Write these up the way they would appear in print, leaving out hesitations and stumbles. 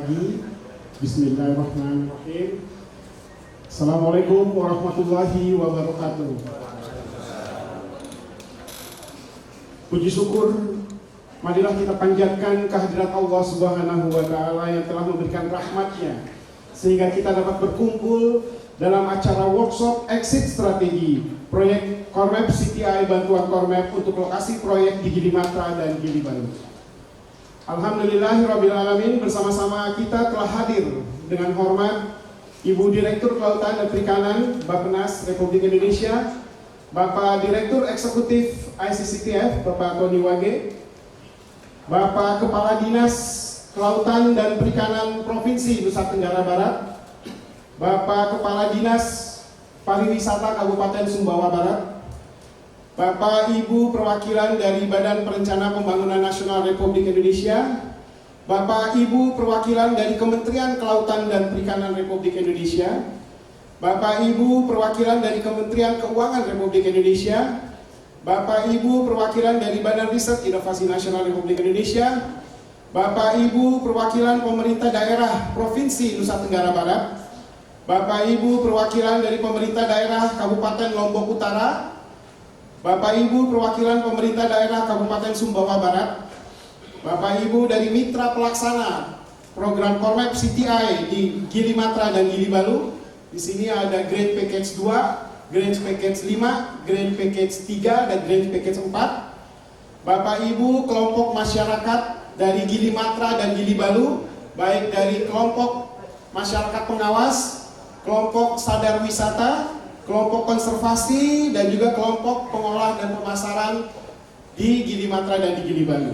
pagi. Bismillahirrahmanirrahim. Assalamualaikum warahmatullahi wabarakatuh. Puji syukur marilah kita panjatkan kehadirat Allah Subhanahu wa Ta'ala yang telah memberikan rahmat-Nya sehingga kita dapat berkumpul dalam acara workshop exit strategi proyek Kormap CTI bantuan Kormap untuk lokasi proyek di Gilimatra dan Gili Baru. Alhamdulillahirrabbilalamin, bersama-sama kita telah hadir dengan hormat Ibu Direktur Kelautan dan Perikanan Bappenas Republik Indonesia, Bapak Direktur Eksekutif ICCTF Bapak Tony Wage, Bapak Kepala Dinas Kelautan dan Perikanan Provinsi Nusa Tenggara Barat, Bapak Kepala Dinas Pariwisata Kabupaten Sumbawa Barat, Bapak Ibu perwakilan dari Badan Perencanaan Pembangunan Nasional Republik Indonesia, Bapak Ibu perwakilan dari Kementerian Kelautan dan Perikanan Republik Indonesia, Bapak Ibu perwakilan dari Kementerian Keuangan Republik Indonesia, Bapak Ibu perwakilan dari Badan Riset Inovasi Nasional Republik Indonesia, Bapak Ibu perwakilan pemerintah daerah Provinsi Nusa Tenggara Barat, Bapak Ibu perwakilan dari pemerintah daerah Kabupaten Lombok Utara, Bapak Ibu perwakilan pemerintah daerah Kabupaten Sumbawa Barat, Bapak Ibu dari mitra pelaksana program Kormap CTI di Gilimatra dan Gili Baru. Di sini ada Grand Package 2, Grand Package 5, Grand Package 3, dan Grand Package 4. Bapak Ibu kelompok masyarakat dari Gilimatra dan Gili Baru, baik dari kelompok masyarakat pengawas, kelompok sadar wisata, kelompok konservasi, dan juga kelompok pengolah dan pemasaran di Gilimatra dan di Gili Baru.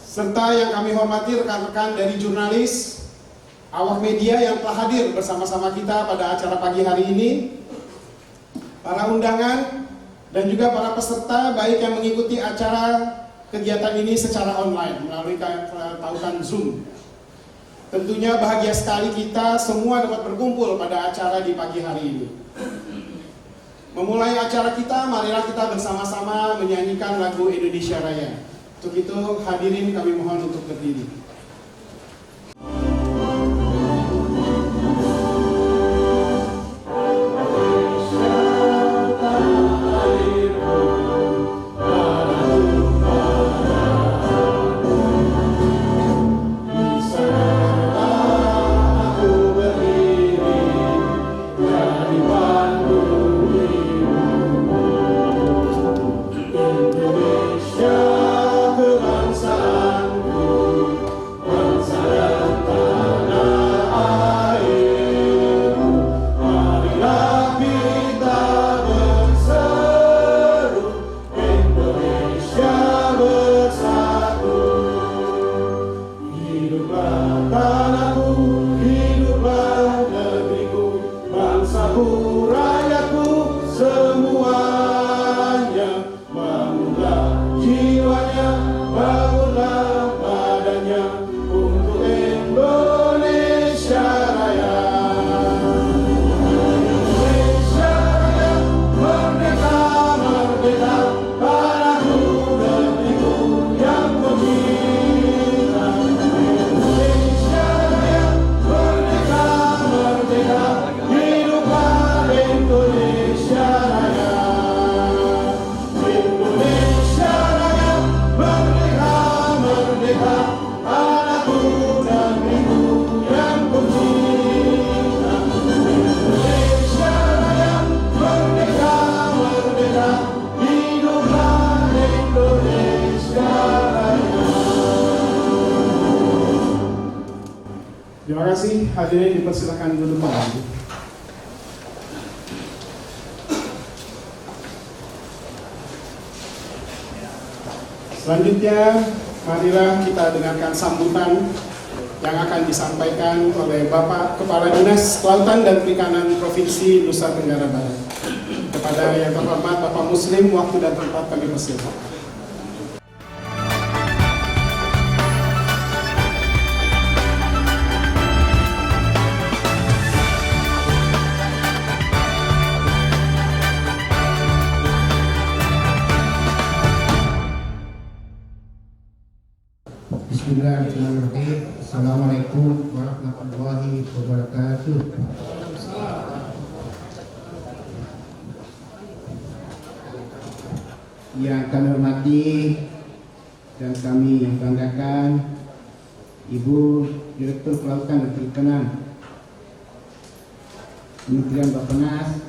Serta yang kami hormati rekan-rekan dari jurnalis, awak media yang telah hadir bersama-sama kita pada acara pagi hari ini, para undangan, dan juga para peserta baik yang mengikuti acara kegiatan ini secara online melalui tautan Zoom. Tentunya bahagia sekali kita semua dapat berkumpul pada acara di pagi hari ini. Memulai acara kita, marilah kita bersama-sama menyanyikan lagu Indonesia Raya. Untuk itu hadirin kami mohon untuk berdiri. Terima kasih, hadirin dipersilakan duduk kembali. Selanjutnya, marilah kita dengarkan sambutan yang akan disampaikan oleh Bapak Kepala Dinas Kelautan dan Perikanan Provinsi Nusa Tenggara Barat. Kepada yang terhormat Bapak Muslim, waktu dan tempat kami persilakan. Bismillahirrahmanirrahim. Assalamualaikum warahmatullahi wabarakatuh. Yang kami hormati dan kami yang banggakan Ibu Direktur Kelautan dan Perikanan Kementerian Bappenas,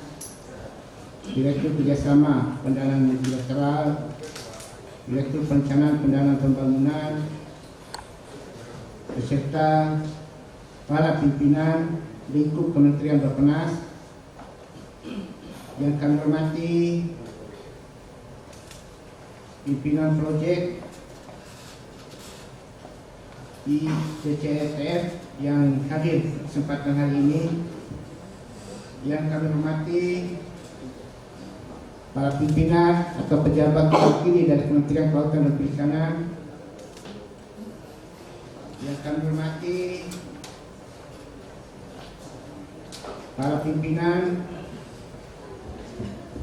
Direktur Kerjasama Pendanaan Multilateral, Direktur Perencanaan Pendanaan Pembangunan, beserta para pimpinan lingkup Kementerian Bappenas yang kami hormati, pimpinan proyek ICCSF yang hadir kesempatan hari ini, yang kami hormati para pimpinan atau pejabat terpilih dari Kementerian Kelautan dan Perikanan, yang kami hormati para pimpinan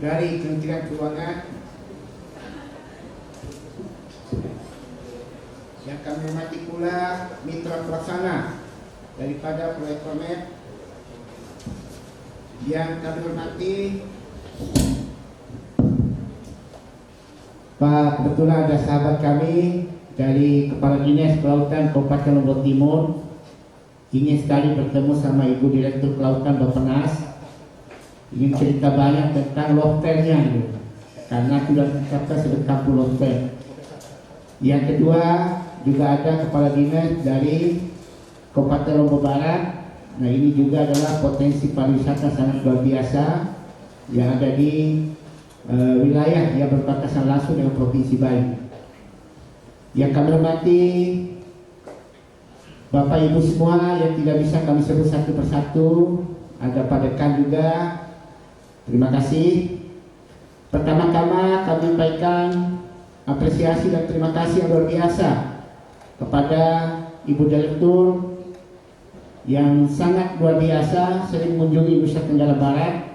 dari Kementerian Keuangan, yang kami hormati pula mitra pelaksana daripada proyek Promet, yang kami hormati Pak, kebetulan ada sahabat kami dari Kepala Dinas Kelautan Kabupaten Lombok Timur, ingin sekali bertemu sama Ibu Direktur Kelautan Bappenas, ingin cerita banyak tentang lobsternya, karena sudah tercatat sebagai kampung lobster. Yang kedua juga ada Kepala Dinas dari Kabupaten Lombok Barat. Nah, ini juga adalah potensi pariwisata sangat luar biasa yang ada di wilayah yang berbatasan langsung dengan Provinsi Bali. Yang kami hormati Bapak Ibu semua yang tidak bisa kami sebut satu persatu, ada Pak Dekan juga, terima kasih. Pertama-tama kami sampaikan apresiasi dan terima kasih yang luar biasa kepada Ibu Direktur yang sangat luar biasa sering mengunjungi Nusa Tenggara Barat,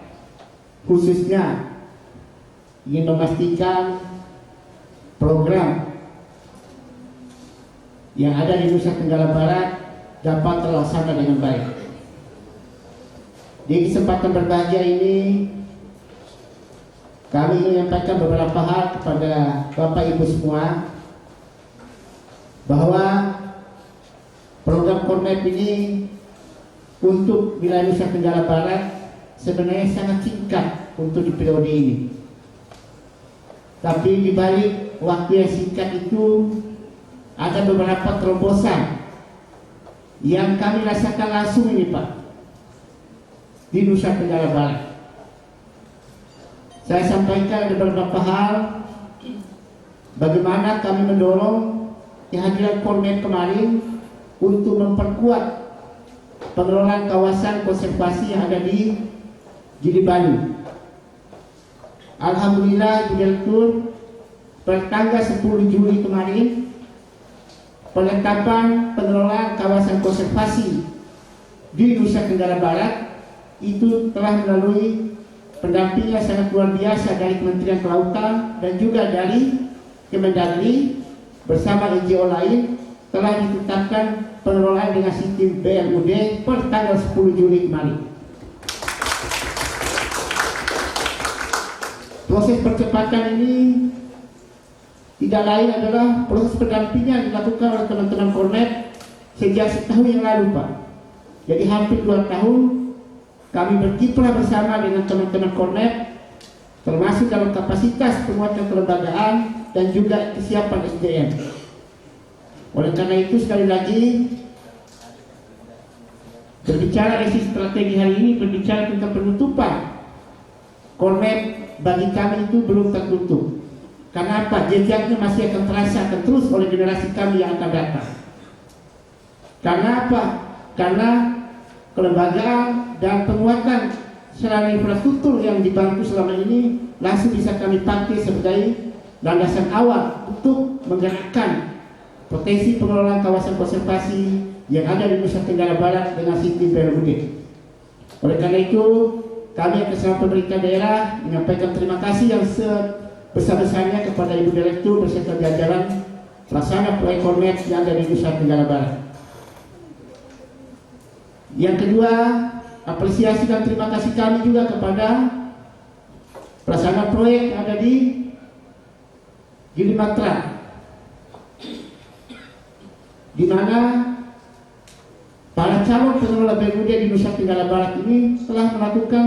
khususnya ingin memastikan program yang ada di Nusa Tenggara Barat dapat terlaksana dengan baik. Di kesempatan berbahagia ini, kami ingin menyampaikan beberapa hal kepada Bapak Ibu semua, bahwa program Kornet ini untuk wilayah Nusa Tenggara Barat sebenarnya sangat singkat untuk di periode ini. Tapi di balik waktu yang singkat itu ada beberapa terobosan yang kami rasakan langsung ini, Pak, di Nusa Tenggara Barat. Saya sampaikan ada beberapa hal bagaimana kami mendorong kehadiran Kornet kemarin untuk memperkuat pengelolaan kawasan konservasi yang ada di Gili-Bali. Alhamdulillah, Ibu Direktur, pada tanggal 10 Juli kemarin, penetapan pengelolaan kawasan konservasi di Nusa Tenggara Barat itu telah melalui pendampingan sangat luar biasa dari Kementerian Kelautan dan juga dari Kemendagri bersama NGO lain, telah ditetapkan pengelolaan dengan sistem BLUD per tanggal 10 Juli kemarin. Proses percepatan ini tidak lain adalah proses pendampingan yang dilakukan oleh teman-teman Kornet sejak setahun yang lalu, Pak. Jadi hampir 2 tahun kami berkiprah bersama dengan teman-teman Kornet, termasuk dalam kapasitas penguatan kelembagaan dan juga kesiapan SDM. Oleh karena itu, sekali lagi, berbicara dari strategi hari ini, berbicara tentang penutupan Kornet bagi kami itu belum tertutup. Karena apa? Jejaknya masih akan terasa, akan terus oleh generasi kami yang akan datang. Karena apa? Karena kelembagaan dan penguatan sarana infrastruktur yang dibantu selama ini langsung bisa kami pakai sebagai landasan awal untuk menggerakkan potensi pengelolaan kawasan konservasi yang ada di Nusa Tenggara Barat dengan sistem BLUD. Oleh karena itu, kami atas nama pemerintah daerah menyampaikan terima kasih yang sebesar-besarnya kepada Ibu Direktur beserta jajaran pelaksana proyek Kornet yang ada di Nusa Tenggara Barat. Yang kedua, apresiasi dan terima kasih kami juga kepada pelaksana proyek yang ada di Gilimantra, di mana para calon pengelola BUD di Nusa Tenggara Barat ini telah melakukan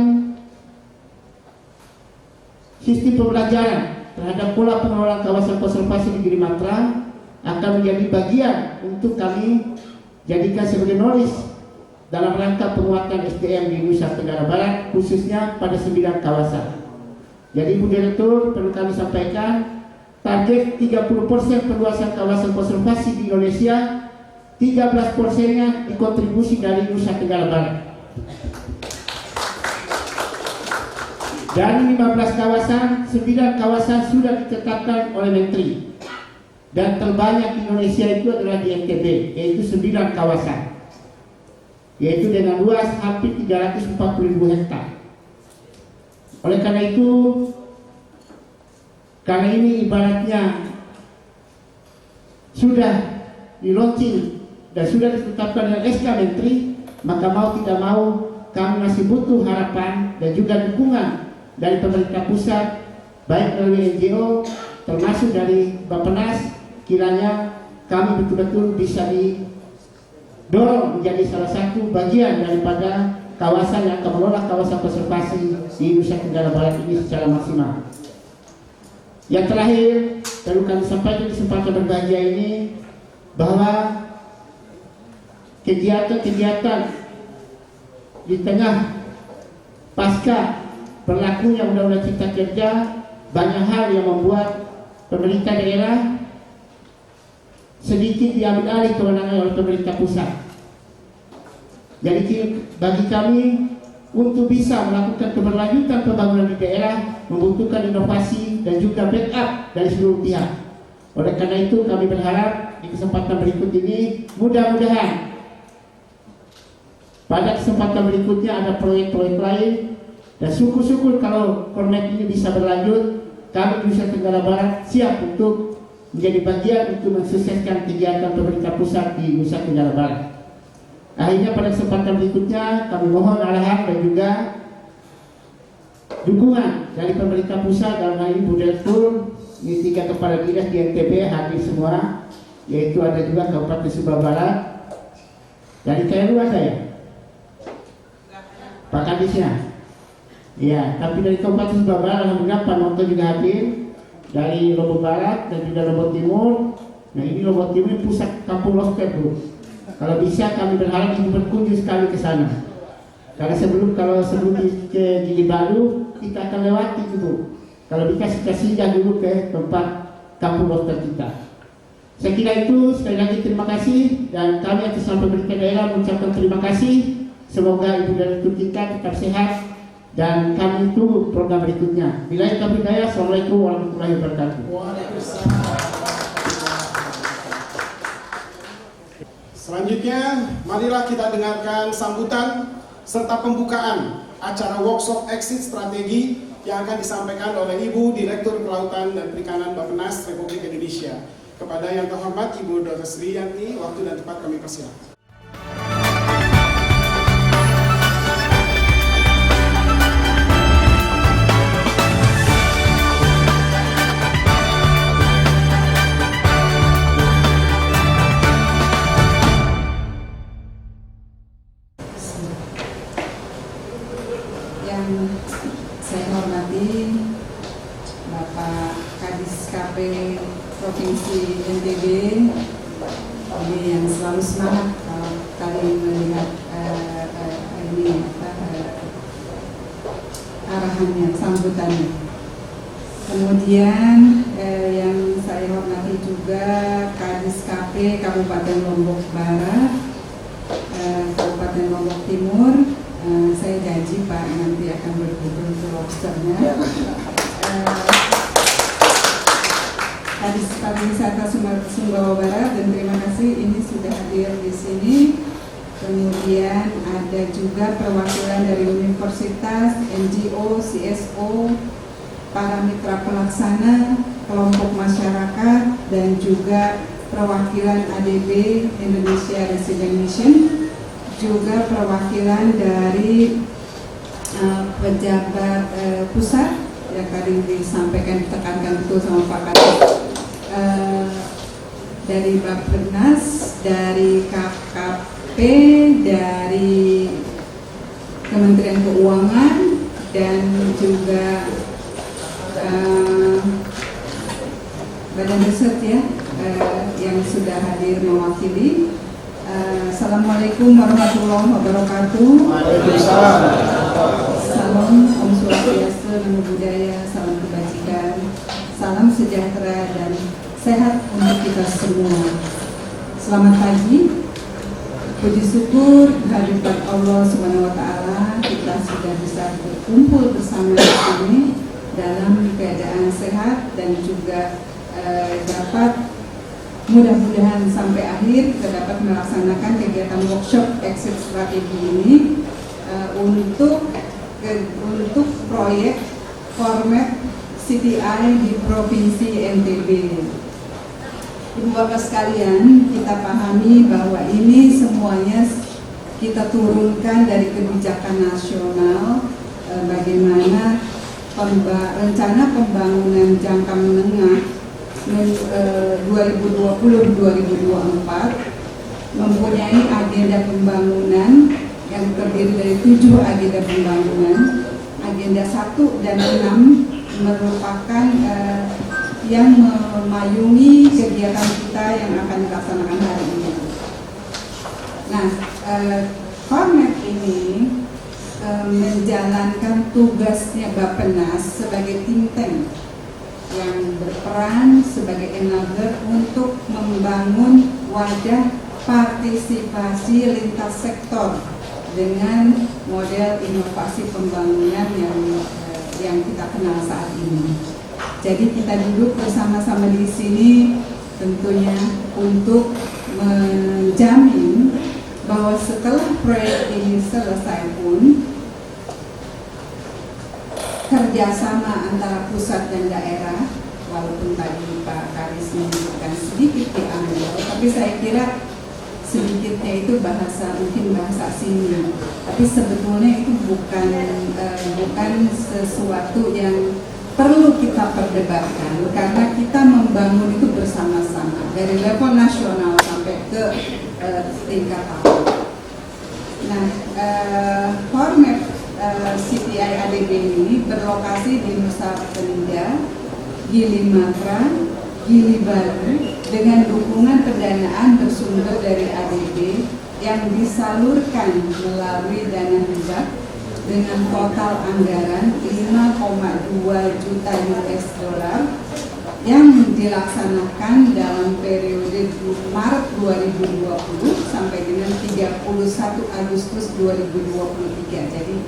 sistem pembelajaran terhadap pola pengelolaan kawasan konservasi di Gilimantra akan menjadi bagian untuk kami jadikan sebagai knowledge dalam rangka penguatan SDM di Nusa Tenggara Barat, khususnya pada 9 kawasan. Jadi Bu Direktur, perlu kami sampaikan target 30% perluasan kawasan konservasi di Indonesia, 13%-nya dikontribusi dari Nusa Tenggara Barat. Dari 15 kawasan, 9 kawasan sudah ditetapkan oleh Menteri. Dan terbanyak di Indonesia itu adalah di NTB, yaitu 9 kawasan. Yaitu dengan luas hampir 340.000 hektar. Oleh karena itu, karena ini ibaratnya sudah di-launching dan sudah ditetapkan dengan SK Menteri, maka mau tidak mau kami masih butuh harapan dan juga dukungan dari pemerintah pusat, baik melalui NGO termasuk dari Bappenas, kiranya kami betul-betul bisa didorong menjadi salah satu bagian daripada kawasan yang akan mengelola kawasan konservasi di Nusa Tenggara Barat ini secara maksimal. Yang terakhir, perlu kami sampaikan di kesempatan berbahagia ini bahwa kegiatan-kegiatan di tengah pasca berlakunya Undang-Undang Cipta Kerja, banyak hal yang membuat pemerintah daerah sedikit diambil alih kewenangan oleh pemerintah pusat. Jadi bagi kami untuk bisa melakukan keberlanjutan pembangunan di daerah membutuhkan inovasi dan juga backup dari seluruh pihak. Oleh karena itu kami berharap di kesempatan berikut ini mudah-mudahan pada kesempatan berikutnya ada proyek-proyek lain, dan syukur-syukur kalau Kornet ini bisa berlanjut, kami di Nusa Tenggara Barat siap untuk menjadi bagian untuk mensukseskan kegiatan pemerintah pusat di Nusa Tenggara Barat. Akhirnya pada kesempatan berikutnya kami mohon arahan dan juga dukungan dari pemerintah pusat, dalam hal ini Bu Direktur, ini 3 kepala dinas di NTB hadir semua, yaitu ada juga Kabupaten Sumba Barat. Dari KLU ada ya? Pak Kadisnya? Ya, tapi dari Kabupaten Sumba Barat alhamdulillah Pak Noto juga hadir, dari Lombok Barat dan juga Lombok Timur. Nah ini Lombok Timur pusat kampung Loster Bu. Kalau bisa kami berharap Ibu berkunjung sekali ke sana. Karena sebelum ke Gili Baru kita akan lewati itu. Kalau bisa kita singgah dulu ke tempat kampung Loster kita. Saya kira itu, sekali lagi terima kasih, dan kami atas nama pemerintah daerah mengucapkan terima kasih. Semoga Ibu Direktur kita tetap sehat dan kami tunggu program berikutnya. Billahi taufiq hidayah. Assalamualaikum warahmatullahi wabarakatuh. Selanjutnya, marilah kita dengarkan sambutan serta pembukaan acara workshop exit strategi yang akan disampaikan oleh Ibu Direktur Kelautan dan Perikanan Bappenas Republik Indonesia. Kepada yang terhormat Ibu Dr. Sri Yanti, waktu dan tempat kami persilakan. Saya hormati Bapak Kadis KP Provinsi NTB, ini yang selalu semangat kalau kali melihat arahannya, sambutannya. Kemudian yang saya hormati juga Kadis KP Kabupaten Lombok Barat, Kabupaten Lombok Timur. Saya janji Pak nanti akan berkunjung ke lobsternya. Kadis Pariwisata Sumbawa Barat, dan terima kasih ini sudah hadir di sini. Kemudian ada juga perwakilan dari universitas, NGO, CSO, para mitra pelaksana, kelompok masyarakat, dan juga perwakilan ADB Indonesia Resident Mission, juga perwakilan dari pejabat pusat yang tadi disampaikan, ditekankan betul sama Pak Kadis, dari Bappenas, dari KKP, dari Kementerian Keuangan, dan juga Badan Riset ya, yang sudah hadir mewakili. Assalamualaikum warahmatullahi wabarakatuh. Waalaikumsalam. Salam Om Swastiastu, Namo Buddhaya, salam kebajikan, salam sejahtera dan sehat untuk kita semua. Selamat pagi. Puji syukur kehadiran Allah Subhanahu wa taala, kita sudah bisa berkumpul bersama di sini dalam keadaan sehat dan juga dapat mudah-mudahan sampai akhir kita dapat melaksanakan kegiatan workshop exit strategi ini untuk proyek format CTI di Provinsi NTB. Ibu Bapak sekalian, kita pahami bahwa ini semuanya kita turunkan dari kebijakan nasional, bagaimana rencana pembangunan jangka menengah 2020-2024 mempunyai agenda pembangunan yang terdiri dari 7 agenda pembangunan. Agenda 1 dan 6 merupakan yang memayungi kegiatan kita yang akan dilaksanakan hari ini. Nah, format ini menjalankan tugasnya Bappenas sebagai think tank yang berperan sebagai enabler untuk membangun wadah partisipasi lintas sektor dengan model inovasi pembangunan yang kita kenal saat ini. Jadi kita duduk bersama-sama di sini tentunya untuk menjamin bahwa setelah proyek ini selesai pun kerjasama antara pusat dan daerah, walaupun tadi Pak Kadis menyebutkan sedikit diambil, tapi saya kira sedikitnya itu mungkin bahasa sini, tapi sebetulnya itu bukan sesuatu yang perlu kita perdebatkan, karena kita membangun itu bersama-sama dari level nasional sampai ke tingkat tahun. Nah, format CTI ADB ini berlokasi di Nusa Penida, Gili Matra, Gili Baru, dengan dukungan pendanaan bersumber dari ADB yang disalurkan melalui dana hibah dengan total anggaran 5,2 juta US dollar yang dilaksanakan dalam periode Maret 2020 sampai dengan 31 Agustus 2023. Jadi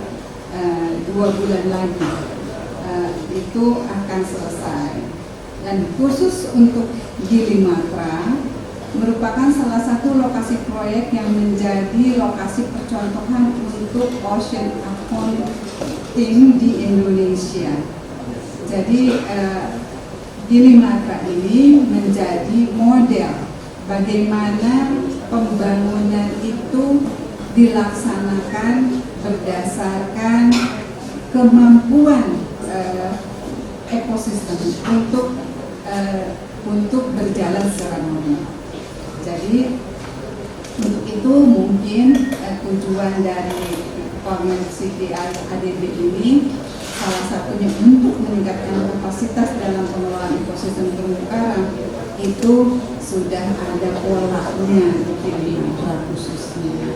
2 bulan lagi itu akan selesai. Dan khusus untuk Gili Matra merupakan salah satu lokasi proyek yang menjadi lokasi percontohan untuk ocean accounting di Indonesia. Jadi Gili Matra ini menjadi model bagaimana pembangunan itu dilaksanakan berdasarkan kemampuan ekosistem untuk berjalan secara normal. Jadi untuk itu mungkin tujuan dari format CTI ADB ini salah satunya untuk meningkatkan kapasitas dalam pengelolaan ekosistem terumbu karang itu sudah ada polanya di khususnya.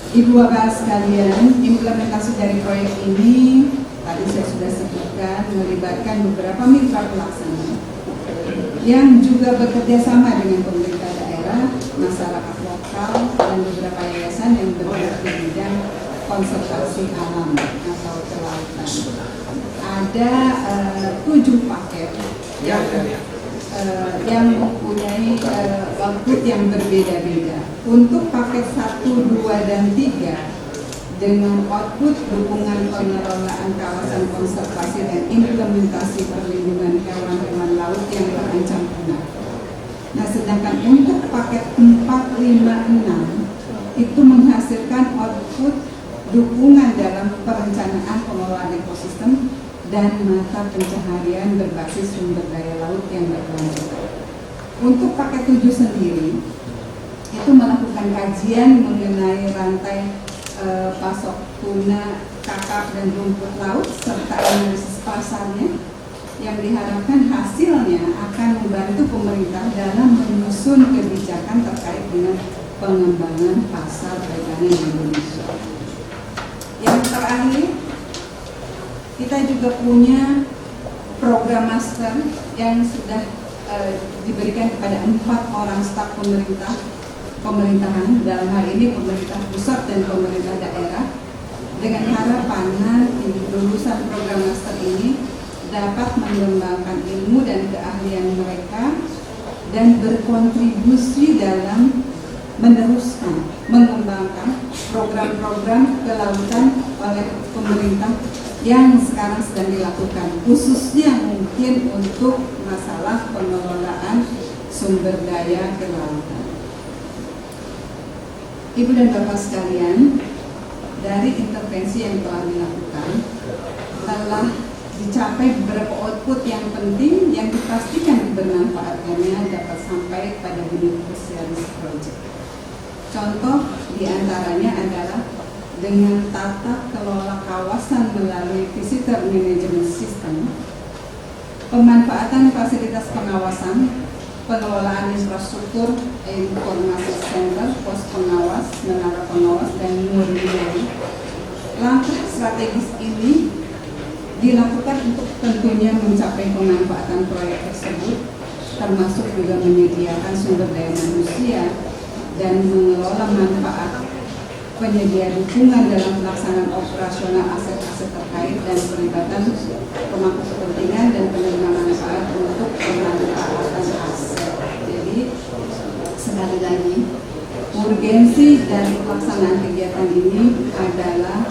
Ibu Bapak sekalian, implementasi dari proyek ini tadi saya sudah sebutkan melibatkan beberapa mitra pelaksana yang juga bekerja sama dengan pemerintah daerah, masyarakat lokal, dan beberapa yayasan yang bergerak di bidang konservasi alam atau kelautan. Ada 7 paket yang mempunyai output yang berbeda-beda. Untuk paket 1, 2, dan 3 dengan output dukungan pengelolaan kawasan konservasi dan implementasi perlindungan hewan-hewan laut yang terancam punah. Nah, sedangkan untuk paket 456 itu menghasilkan output dukungan dalam perencanaan pengelolaan ekosistem dan mata pencaharian berbasis sumber daya laut yang berkelanjutan. Untuk paket 7 sendiri itu melakukan kajian mengenai rantai pasok tuna, kakap dan rumput laut serta analisis pasarnya yang diharapkan hasilnya akan membantu pemerintah dalam menyusun kebijakan terkait dengan pengembangan pasar perikanan di Indonesia. Yang terakhir, kita juga punya program master yang sudah diberikan kepada 4 orang staf pemerintahan, dalam hal ini pemerintah pusat dan pemerintah daerah, dengan harapan nanti lulusan program master ini dapat mengembangkan ilmu dan keahlian mereka dan berkontribusi dalam meneruskan, mengembangkan program-program kelautan oleh pemerintah yang sekarang sedang dilakukan, khususnya mungkin untuk masalah pengelolaan sumber daya kelautan. Ibu dan Bapak sekalian, dari intervensi yang telah dilakukan, telah dicapai beberapa output yang penting yang dipastikan kebermanfaatannya dapat sampai pada beneficiaries project. Contoh diantaranya adalah dengan tata kelola kawasan melalui visitor management system, pemanfaatan fasilitas pengawasan, pengelolaan infrastruktur, informasi center, pos pengawas, menara pengawas, dan mooring. Langkah strategis ini dilakukan untuk tentunya mencapai pemanfaatan proyek tersebut, termasuk juga menyediakan sumber daya manusia dan mengelola manfaat penyedia dukungan dalam pelaksanaan operasional aset-aset terkait dan pelibatan pemangku kepentingan dan penerima manfaat untuk pemanfaatan aset. Jadi sekali lagi, urgensi dari pelaksanaan kegiatan ini adalah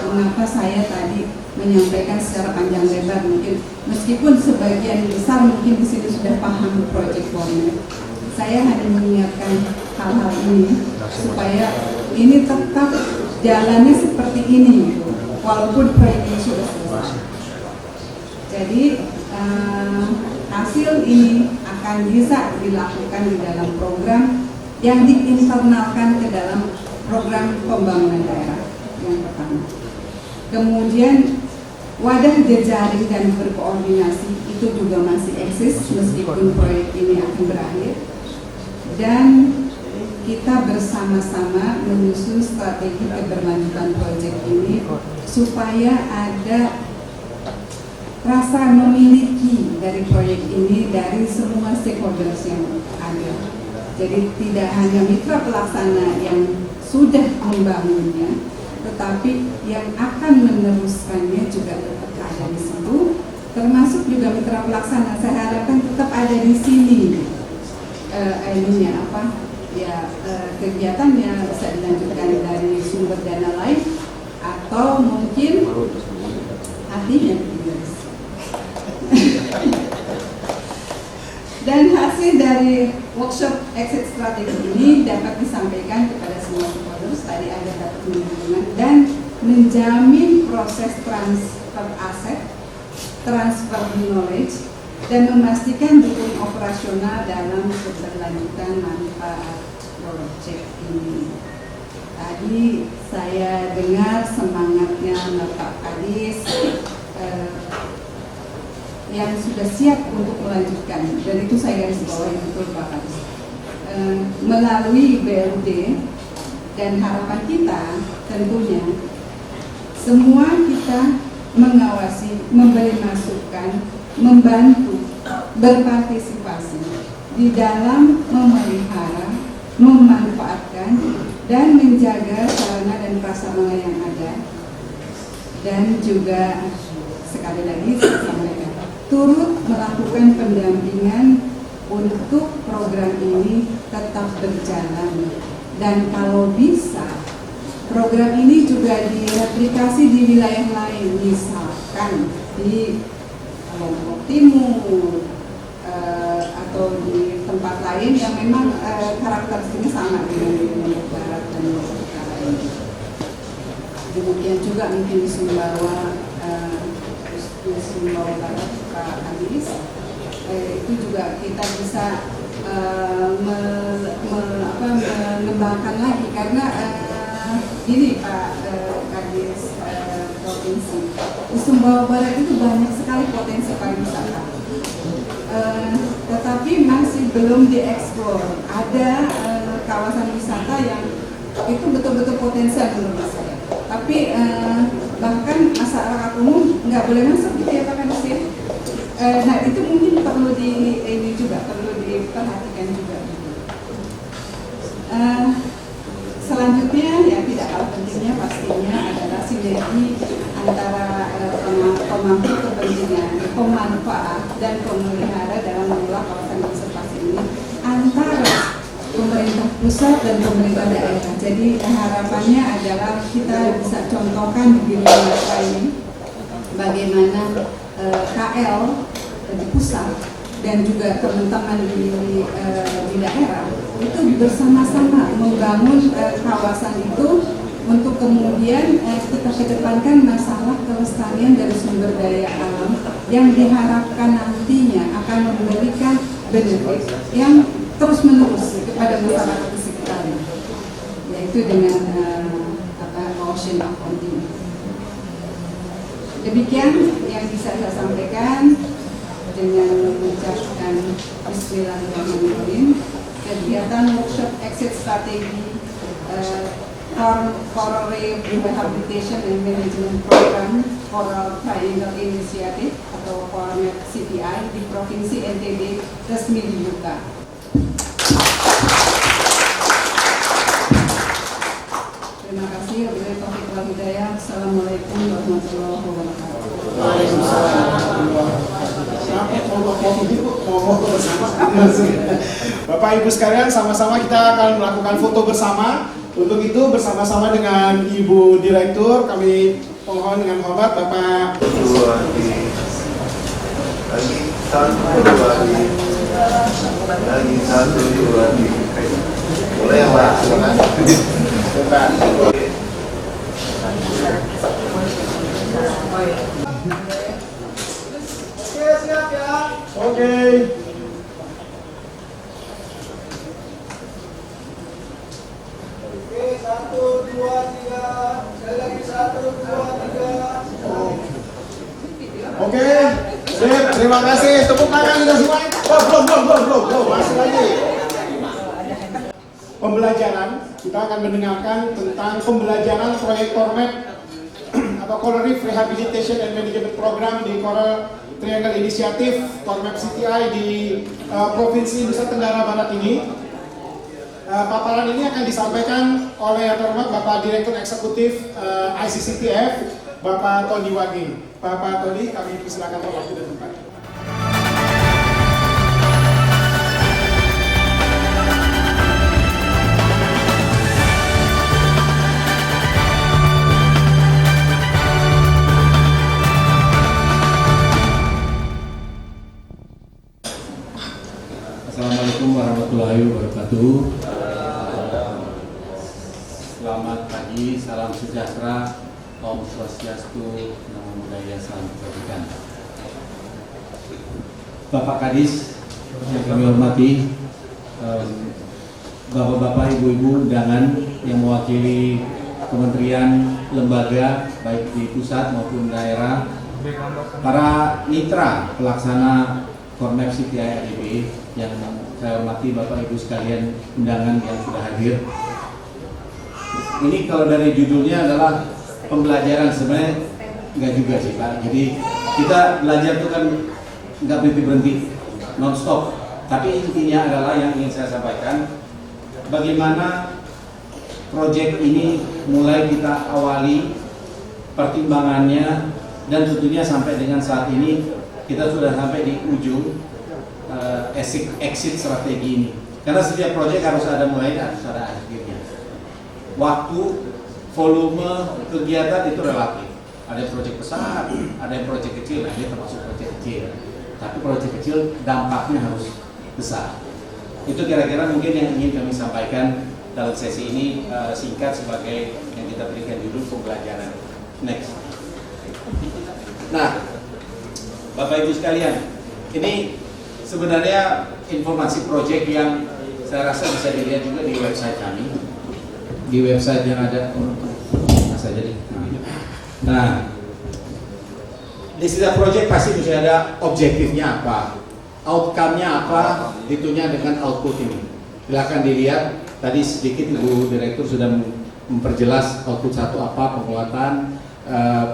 mengapa saya tadi menyampaikan secara panjang lebar, mungkin meskipun sebagian besar mungkin di sini sudah paham project format. Saya hanya mengingatkan hal-hal ini supaya ini tetap jalannya seperti ini, walaupun proyek ini sudah selesai. Jadi hasil ini akan bisa dilakukan di dalam program yang diinternalkan ke dalam program pembangunan daerah yang pertama. Kemudian wadah jejaring dan berkoordinasi itu juga masih eksis meskipun proyek ini akan berakhir. Dan kita bersama-sama menyusun strategi keberlanjutan proyek ini supaya ada rasa memiliki dari proyek ini dari semua stakeholders yang ada. Jadi tidak hanya mitra pelaksana yang sudah membangunnya, tetapi yang akan meneruskannya juga tetap ada di situ, termasuk juga mitra pelaksana. Saya harapkan tetap ada di sini. Kegiatannya bisa dilanjutkan dari sumber dana lain atau mungkin artinya dan hasil dari workshop exit strategi ini dapat disampaikan kepada semua stakeholders tadi ada dapat menunjukkan dan menjamin proses transfer aset, transfer knowledge, dan memastikan dukung operasional dalam keberlanjutan manfaat proyek ini. Tadi saya dengar semangatnya Bapak Kadis yang sudah siap untuk melanjutkan, dan itu saya garis bawahi betul Pak Kadis. Melalui BLD dan harapan kita tentunya semua kita mengawasi, memberi masukan, membantu, berpartisipasi di dalam memelihara, memanfaatkan, dan menjaga sarana dan prasarana yang ada, dan juga sekali lagi saya sampaikan turut melakukan pendampingan untuk program ini tetap berjalan, dan kalau bisa program ini juga direplikasi di wilayah lain, misalkan di Lombok Timur atau di tempat lain yang memang karakteristiknya sama dengan di Lombok Barat dan Lombok Utara ini. Demikian juga mungkin di Sumbawa Barat, Pak Kadis, itu juga kita bisa mengembangkan lagi karena ini Pak Kadis provinsi di Sumbawa Barat itu banyak sekali potensi pariwisata, tetapi masih belum dieksplor. Ada kawasan wisata yang itu betul-betul potensial menurut saya, tapi bahkan masyarakat umum nggak boleh masuk gitu ya Pak Kadis ya. Nah itu mungkin perlu perlu diperhatikan juga. Selanjutnya yang tidak kalah pentingnya pastinya adalah sinergi antara pemangku kepentingan, pemanfaat dan pemelihara dalam mengelola kawasan konservasi ini antara pemerintah pusat dan pemerintah daerah. Jadi harapannya adalah kita bisa contohkan di Indonesia ini bagaimana KL di pusat dan juga teman-teman di daerah itu bersama-sama membangun kawasan itu untuk kemudian kita kedepankan masalah kelestarian dari sumber daya alam yang diharapkan nantinya akan memberikan benefit yang terus-menerus kepada masyarakat di sekitarnya, yaitu dengan ocean accounting. Demikian yang bisa saya sampaikan dengan mengucapkan Bismillahirrahmanirrahim. Kegiatan workshop exit strategi Coral Reef Rehabilitation and Management Program Coral Triangle Initiative atau CORMET CTI di Provinsi NTB resmi dibuka. Terima kasih. Wabillahi taufiq wal hidayah. Assalamualaikum warahmatullahi wabarakatuh. Bapak Ibu sekalian, sama-sama kita akan melakukan foto bersama. Untuk itu bersama-sama dengan Ibu Direktur kami mohon dengan hormat Bapak. Lagi satu dua boleh ya Pak? Siap ya. Oke. Oke, 1, 2, 3. Sekali lagi 1, 2, 3. Oke. Sip, terima kasih. Tepuk tangan kita semua. Belum. Masih lagi. Pembelajaran, kita akan mendengarkan tentang pembelajaran proyek CORMET atau Coral Reef Rehabilitation and Management Program di Coral Triangle Initiative CORMET CTI di Provinsi Nusa Tenggara Barat ini. Paparan ini akan disampaikan oleh yang terhormat Bapak Direktur Eksekutif ICCTF, Bapak Tony Wage. Bapak Tony, kami persilakan waktu dan tempat. Assalamualaikum warahmatullahi wabarakatuh. Selamat pagi, salam sejahtera, Om Swastiastu, Namo Buddhaya, salam kebajikan. Bapak Kadis yang kami hormati, Bapak-bapak, Ibu-ibu undangan yang mewakili kementerian, lembaga baik di pusat maupun daerah, para mitra pelaksana CORMET CTI ADB yang saya hormati, Bapak Ibu sekalian undangan yang sudah hadir. Ini kalau dari judulnya adalah pembelajaran, sebenarnya enggak juga sih Pak. Jadi kita belajar itu kan enggak berhenti non-stop. Tapi intinya adalah yang ingin saya sampaikan, bagaimana proyek ini mulai kita awali pertimbangannya, dan tentunya sampai dengan saat ini kita sudah sampai di ujung exit strategi ini. Karena setiap proyek harus ada mulai dan harus ada akhirnya. Waktu, volume, kegiatan itu relatif. Ada proyek besar, ada yang proyek kecil, nah ini termasuk proyek kecil. Tapi proyek kecil dampaknya harus besar. Itu kira-kira mungkin yang ingin kami sampaikan dalam sesi ini, singkat sebagai yang kita berikan judul pembelajaran. Next. Nah, Bapak Ibu sekalian, ini sebenarnya informasi proyek yang saya rasa bisa dilihat juga di website kami, di website yang ada saja deh. Nah, di setiap proyek pasti mesti ada objektifnya apa, outcome-nya apa, itunya dengan output ini. Silakan dilihat, tadi sedikit Ibu Direktur sudah memperjelas output satu apa, penguatan,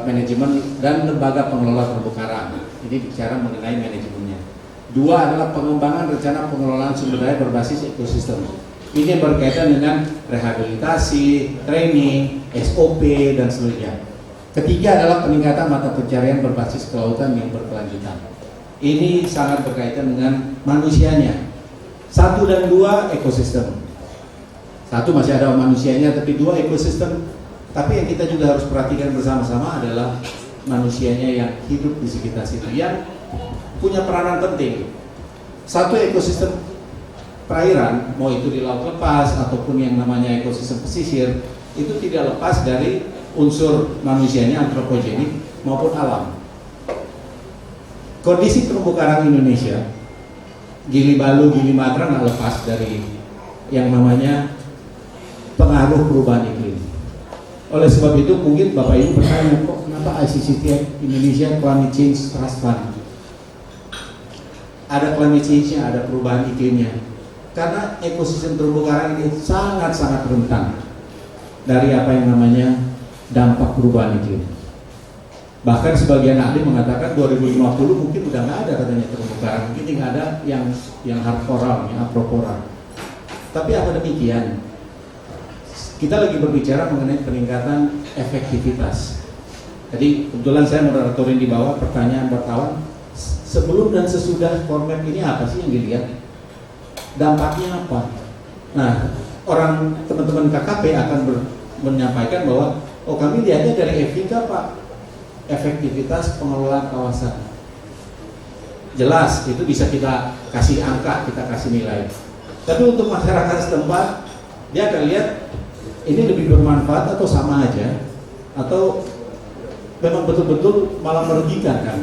manajemen, dan lembaga pengelola terumbu karang. Ini bicara mengenai manajemennya. Dua adalah pengembangan rencana pengelolaan sumber daya berbasis ekosistem. Ini berkaitan dengan rehabilitasi, training, SOP, dan seterusnya. Ketiga adalah peningkatan mata pencarian berbasis kelautan yang berkelanjutan. Ini sangat berkaitan dengan manusianya. 1 dan 2 ekosistem. 1 masih ada manusianya, tapi 2 ekosistem. Tapi yang kita juga harus perhatikan bersama-sama adalah manusianya yang hidup di sekitar situ, yang punya peranan penting. 1 ekosistem perairan, mau itu di laut lepas ataupun yang namanya ekosistem pesisir, itu tidak lepas dari unsur manusianya, antropogenik maupun alam. Kondisi terumbu karang Indonesia, Gili Balu, Gili Matra nggak lepas dari yang namanya pengaruh perubahan iklim. Oleh sebab itu mungkin Bapak Ibu bertanya, kok kenapa ICCT Indonesia Climate Change Trust Fund? Ada climate change-nya, ada perubahan iklimnya. Karena ekosistem terumbu karang ini sangat-sangat rentan dari apa yang namanya dampak perubahan iklim. Bahkan sebagian ahli mengatakan 2050 mungkin udah nggak ada katanya terumbu karang, mungkin tinggal ada yang hard coral, yang aprocoral. Tapi apa demikian? Kita lagi berbicara mengenai peningkatan efektivitas. Jadi kebetulan saya moderatorin di bawah, pertanyaan wartawan, sebelum dan sesudah format ini apa sih yang dilihat? Dampaknya apa? Nah, orang teman-teman KKP akan menyampaikan bahwa oh kami lihatnya dari FIK Pak, efektivitas pengelolaan kawasan. Jelas itu bisa kita kasih angka, kita kasih nilai. Tapi untuk masyarakat setempat, dia akan lihat ini lebih bermanfaat atau sama aja, atau memang betul-betul malah merugikan kan.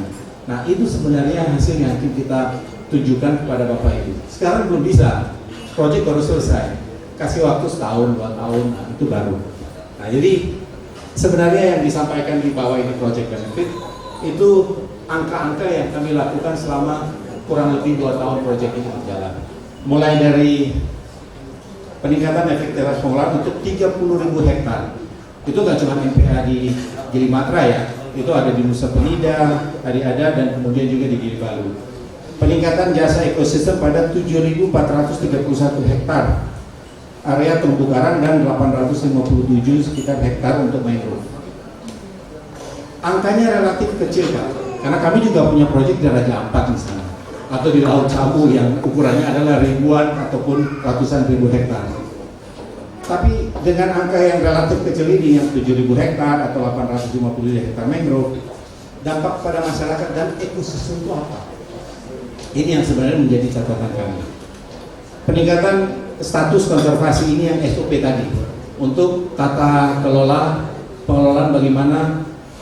Nah itu sebenarnya hasil yang kita tunjukkan kepada Bapak Ibu. Sekarang belum bisa, proyek baru selesai, kasih waktu setahun, 2 tahun, nah itu baru. Nah jadi sebenarnya yang disampaikan di bawah ini project benefit itu angka-angka yang kami lakukan selama kurang lebih 2 tahun proyek ini berjalan. Mulai dari peningkatan efektivitas pengelolaan untuk 30.000 hektar. Itu nggak cuma MPA di Gili Matra ya, itu ada di Nusa Penida, Ada dan kemudian juga di Gili Balu. Peningkatan jasa ekosistem pada 7.431 hektar area terumbu karang dan 857 sekitar hektar untuk mangrove. Angkanya relatif kecil Pak, karena kami juga punya proyek di Raja Ampat misalnya, atau di Laut Sabu yang ukurannya adalah ribuan ataupun ratusan ribu hektar. Tapi dengan angka yang relatif kecil ini, yang 7.000 hektar atau 850 hektar mangrove, dampak pada masyarakat dan ekosistem itu apa? Ini yang sebenarnya menjadi catatan kami. Peningkatan status konservasi ini yang SOP tadi, untuk tata kelola, pengelolaan bagaimana.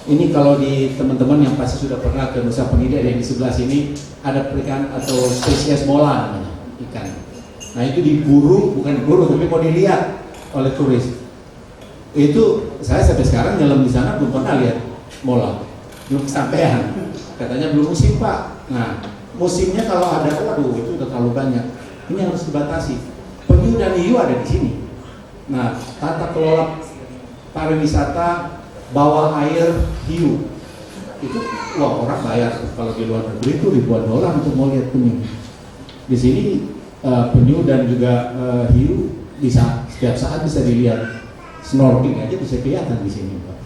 Ini kalau di teman-teman yang pasti sudah pernah ke Nusa Penida yang di sebelah sini ada ikan atau spesies mola namanya, ikan. Nah itu diburu, bukan diburu tapi mau dilihat oleh turis. Itu saya sampai sekarang nyelam di sana belum pernah lihat mola, belum kesampaian. Katanya belum musim Pak. Nah musimnya kalau ada, waduh itu udah terlalu banyak. Ini harus dibatasi. Penyu dan hiu ada di sini. Nah tata kelola pariwisata bawah air hiu itu wah orang bayar kalau di luar negeri itu ribuan dolar untuk mau lihat penyu. Di sini penyu dan juga hiu bisa setiap saat bisa dilihat, snorkeling aja bisa kelihatan di sini Pak.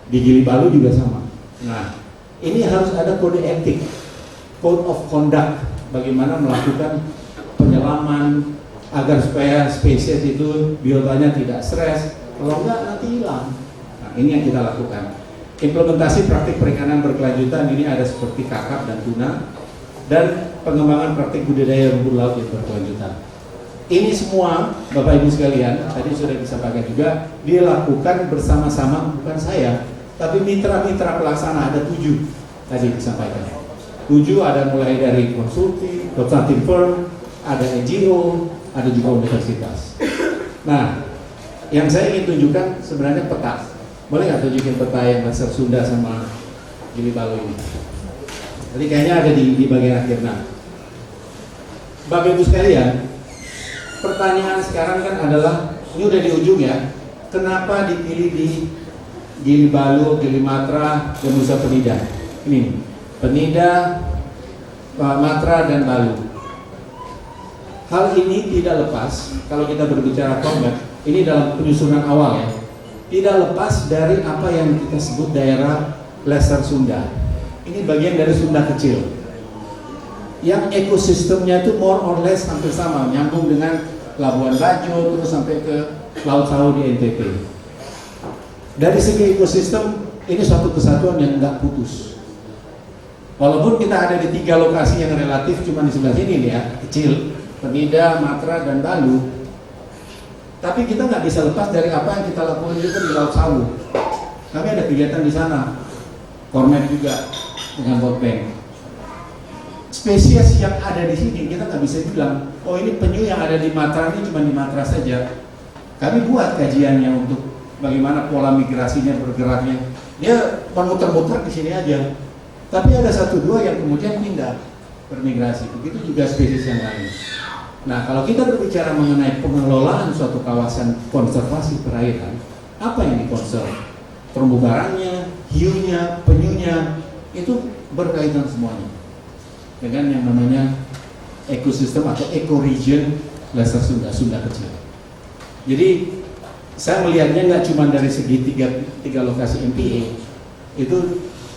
Di Gili Balu juga sama. Nah ini harus ada kode etik, code of conduct, bagaimana melakukan penyelaman agar supaya spesies itu biotanya tidak stres, kalau enggak nanti hilang. Ini yang kita lakukan. Implementasi praktik perikanan berkelanjutan ini ada seperti kakap dan tuna, dan pengembangan praktik budidaya rumput laut yang berkelanjutan. Ini semua Bapak Ibu sekalian, tadi sudah disampaikan juga, dilakukan bersama-sama, bukan saya, tapi mitra-mitra pelaksana ada 7 tadi disampaikan. 7 ada mulai dari consulting firm, ada NGO, ada juga universitas. Nah, yang saya ingin tunjukkan sebenarnya peta. Boleh nggak tunjukin peta yang laser Sunda sama Gili Balu ini? Jadi kayaknya ada di bagian akhir. Nah, Bapak Ibu sekalian, pertanyaan sekarang kan adalah, ini udah di ujung ya, kenapa dipilih di Gili Balu, Gili Matra, dan Nusa Penida? Ini nih, Penida, Matra, dan Balu. Hal ini tidak lepas, kalau kita berbicara format, ini dalam penyusunan awal ya, tidak lepas dari apa yang kita sebut daerah Lesser Sunda. Ini bagian dari Sunda kecil, yang ekosistemnya itu more or less hampir sama, nyambung dengan Labuan Bajo terus sampai ke Laut Sawu di NTT. Dari segi ekosistem ini suatu kesatuan yang nggak putus. Walaupun kita ada di 3 lokasi yang relatif cuma di sebelah sini nih ya, kecil, Penida, Matra, dan Balu, tapi kita nggak bisa lepas dari apa yang kita lakukan juga di Laut Sawu. Kami ada kegiatan di sana, Kornet juga dengan World. Spesies yang ada di sini kita nggak bisa bilang, oh ini penyu yang ada di Matra ini cuma di Matra saja. Kami buat kajiannya untuk bagaimana pola migrasinya, bergeraknya. Dia memutar-mutar di sini aja. Tapi ada 1-2 yang kemudian pindah bermigrasi. Begitu juga spesies yang lain. Nah, kalau kita berbicara mengenai pengelolaan suatu kawasan konservasi perairan, apa yang dikonserv? Terumbu karangnya, hiunya, penyunya, itu berkaitan semuanya dengan yang namanya ekosistem atau ecoregion Lesser Sunda, Sunda kecil. Jadi saya melihatnya nggak cuma dari segi tiga lokasi MPA, itu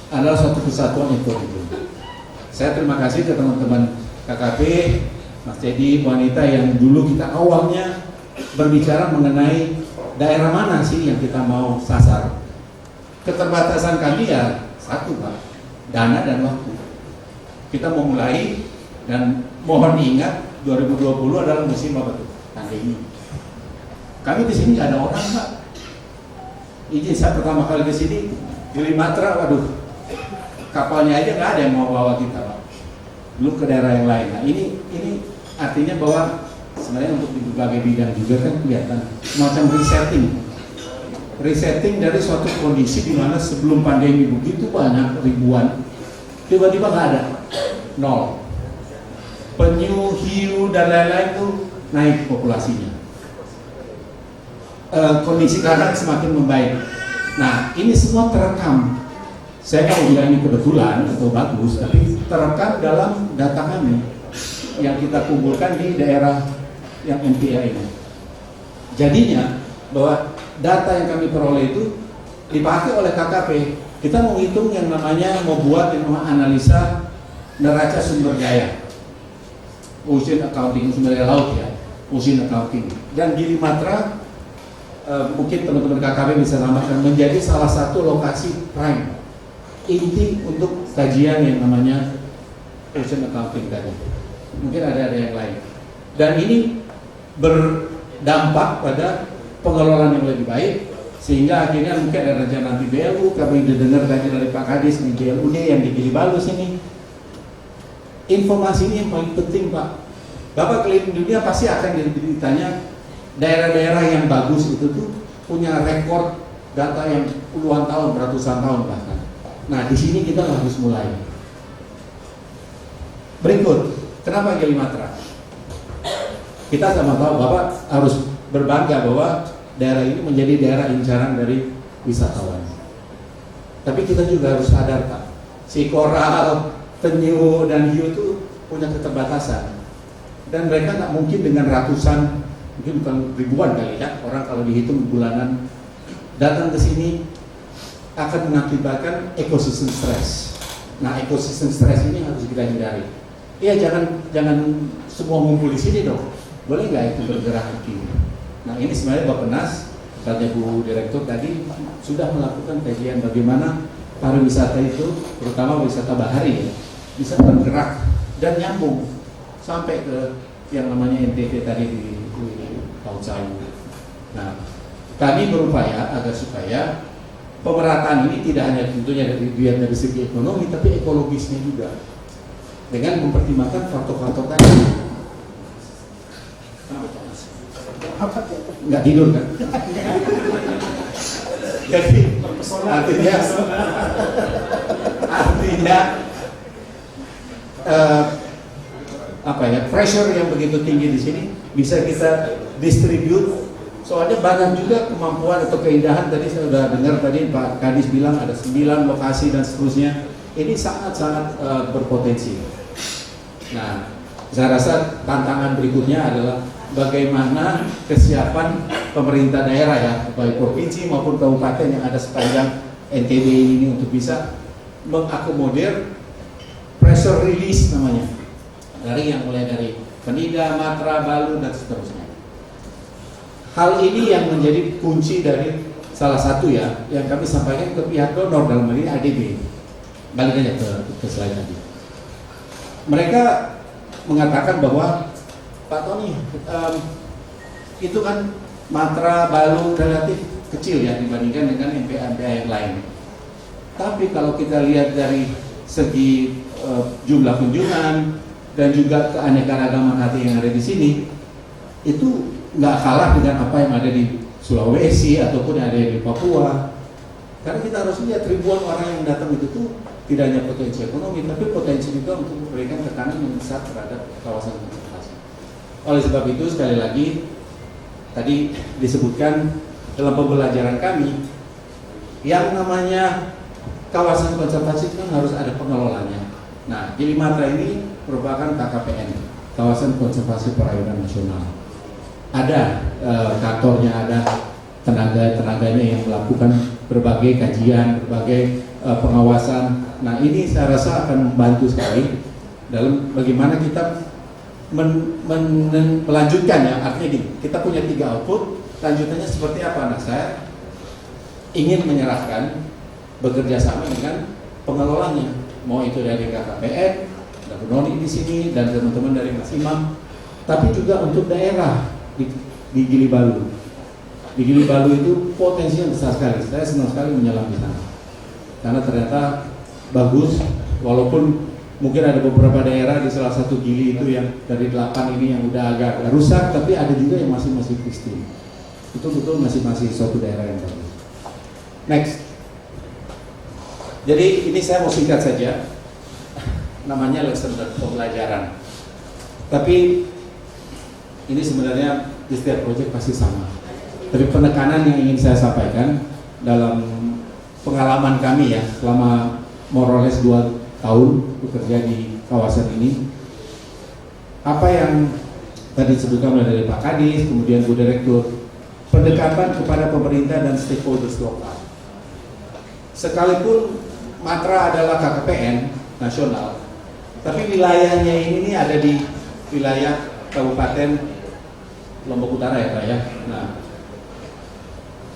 adalah suatu kesatuan ecoregion. Saya terima kasih ke teman-teman KKP, Mas Teddy, wanita yang dulu kita awalnya berbicara mengenai daerah mana sih yang kita mau sasar. Keterbatasan kami ya satu Pak, dana dan waktu. Kita mau mulai, dan mohon diingat 2020 adalah musim apa tuh? Pandemi. Kami di sini nggak ada orang Pak. Izin saya pertama kali ke sini Gili Matra, waduh, kapalnya aja nggak ada yang mau bawa kita Pak. Belum ke daerah yang lain. Nah ini artinya bahwa sebenarnya untuk di berbagai bidang juga kan kelihatan semacam resetting dari suatu kondisi di mana sebelum pandemi begitu banyak ribuan, tiba-tiba nggak ada. 0. Penyu, hiu, dan lain-lain itu naik populasinya. Kondisi karang semakin membaik. Nah, ini semua terekam. Saya nggak bilang ini kebetulan atau bagus, tapi terekam dalam data kami yang kita kumpulkan di daerah yang MPA ini. Jadinya bahwa data yang kami peroleh itu dipakai oleh KKP. Kita mau hitung yang namanya, mau buat yang namanya analisa neraca sumber daya, ocean accounting, sumber daya laut ya, ocean accounting. Dan Gili Matra, mungkin teman-teman KKP bisa tambahkan, menjadi salah satu lokasi prime inti untuk kajian yang namanya ocean accounting tadi. Mungkin ada yang lain. Dan ini berdampak pada pengelolaan yang lebih baik, sehingga akhirnya mungkin ada rencana nanti BLU. Kami dengar tadi dari Pak Kadis di BLUD yang di Gili Balu sini. Informasi ini yang paling penting Pak. Bapak keliling dunia pasti akan ditanya daerah-daerah yang bagus itu tuh punya rekor data yang puluhan tahun, ratusan tahun bahkan. Nah di sini kita harus mulai. Berikut, kenapa Gili Matra? Kita sama tahu Bapak harus berbangga bahwa daerah ini menjadi daerah incaran dari wisatawan. Tapi kita juga harus sadar Pak, si koral, penyu, dan hiu itu punya keterbatasan. Dan mereka nggak mungkin dengan ratusan, mungkin bukan ribuan kali ya, orang kalau dihitung bulanan datang ke sini akan mengakibatkan ekosistem stres. Nah ekosistem stres ini harus kita hindari. Iya, jangan semua ngumpul di sini dong. Boleh nggak itu bergerak ke kiri? Nah ini sebenarnya Bappenas, kata Bu Direktur tadi sudah melakukan kajian bagaimana pariwisata itu, terutama wisata bahari, bisa bergerak dan nyambung sampai ke yang namanya NTT tadi di Sawu. Nah, kami berupaya agar supaya pemerataan ini tidak hanya tentunya dari segi ekonomi, tapi ekologisnya juga, dengan mempertimbangkan faktor-faktor tadi. Nggak tidur kan? Jadi artinya apa ya, pressure yang begitu tinggi di sini bisa kita distribute. Soalnya banyak juga kemampuan atau keindahan. Tadi saya sudah dengar tadi Pak Kadis bilang ada 9 lokasi dan seterusnya. Ini sangat-sangat berpotensi. Nah, saya rasa tantangan berikutnya adalah bagaimana kesiapan pemerintah daerah ya, baik provinsi maupun kabupaten yang ada sepanjang NTB ini untuk bisa mengakomodir pressure release namanya, dari yang mulai dari Penida, Matra, Balu dan seterusnya. Hal ini yang menjadi kunci dari salah satu ya yang kami sampaikan ke pihak donor, dalam hal ini ADB. Balik aja ke slide tadi. Mereka mengatakan bahwa Pak Tony, itu kan Matra, Balu relatif kecil ya dibandingkan dengan MPA-MPA yang lain. Tapi kalau kita lihat dari segi jumlah kunjungan dan juga keanekaragaman hati yang ada di sini, itu nggak kalah dengan apa yang ada di Sulawesi ataupun yang ada di Papua. Karena kita harus lihat ribuan orang yang datang itu tuh tidak hanya potensi ekonomi, tapi potensi juga untuk memberikan tekanan yang besar terhadap kawasan konservasi. Oleh sebab itu, sekali lagi tadi disebutkan dalam pembelajaran kami, yang namanya kawasan konservasi kan harus ada pengelolanya. Nah, Gili Matra ini merupakan KKPN, Kawasan Konservasi Perairan Nasional. Ada kantornya, ada tenaga-tenaganya yang melakukan berbagai kajian, berbagai pengawasan. Nah, ini saya rasa akan membantu sekali dalam bagaimana kita melanjutkan ya. Artinya gini, kita punya 3 output, lanjutannya seperti apa? Nah, saya ingin menyerahkan bekerja sama dengan pengelolanya, mau itu dari KKPN, ada Bu Noni di sini dan teman-teman dari Mas Imam, tapi juga untuk daerah di Gili Balu. Di Gili Balu itu potensinya besar sekali. Saya senang sekali menyelam di sana karena ternyata bagus, walaupun mungkin ada beberapa daerah di salah satu Gili itu yang dari 8 ini yang udah agak rusak, tapi ada juga yang masih pristine. Itu betul masih suatu daerah yang bagus. Next. Jadi ini saya mau singkat saja, namanya lesson learned, pembelajaran. Tapi ini sebenarnya di setiap proyek pasti sama. Tapi penekanan yang ingin saya sampaikan dalam pengalaman kami ya selama more or less 2 tahun bekerja di kawasan ini, apa yang tadi disebutkan dari Pak Kadis, kemudian Bu Direktur, pendekatan kepada pemerintah dan stakeholders lokal. Sekalipun Matra adalah KKPN nasional, tapi wilayahnya ini ada di wilayah Kabupaten Lombok Utara ya Pak ya. Nah,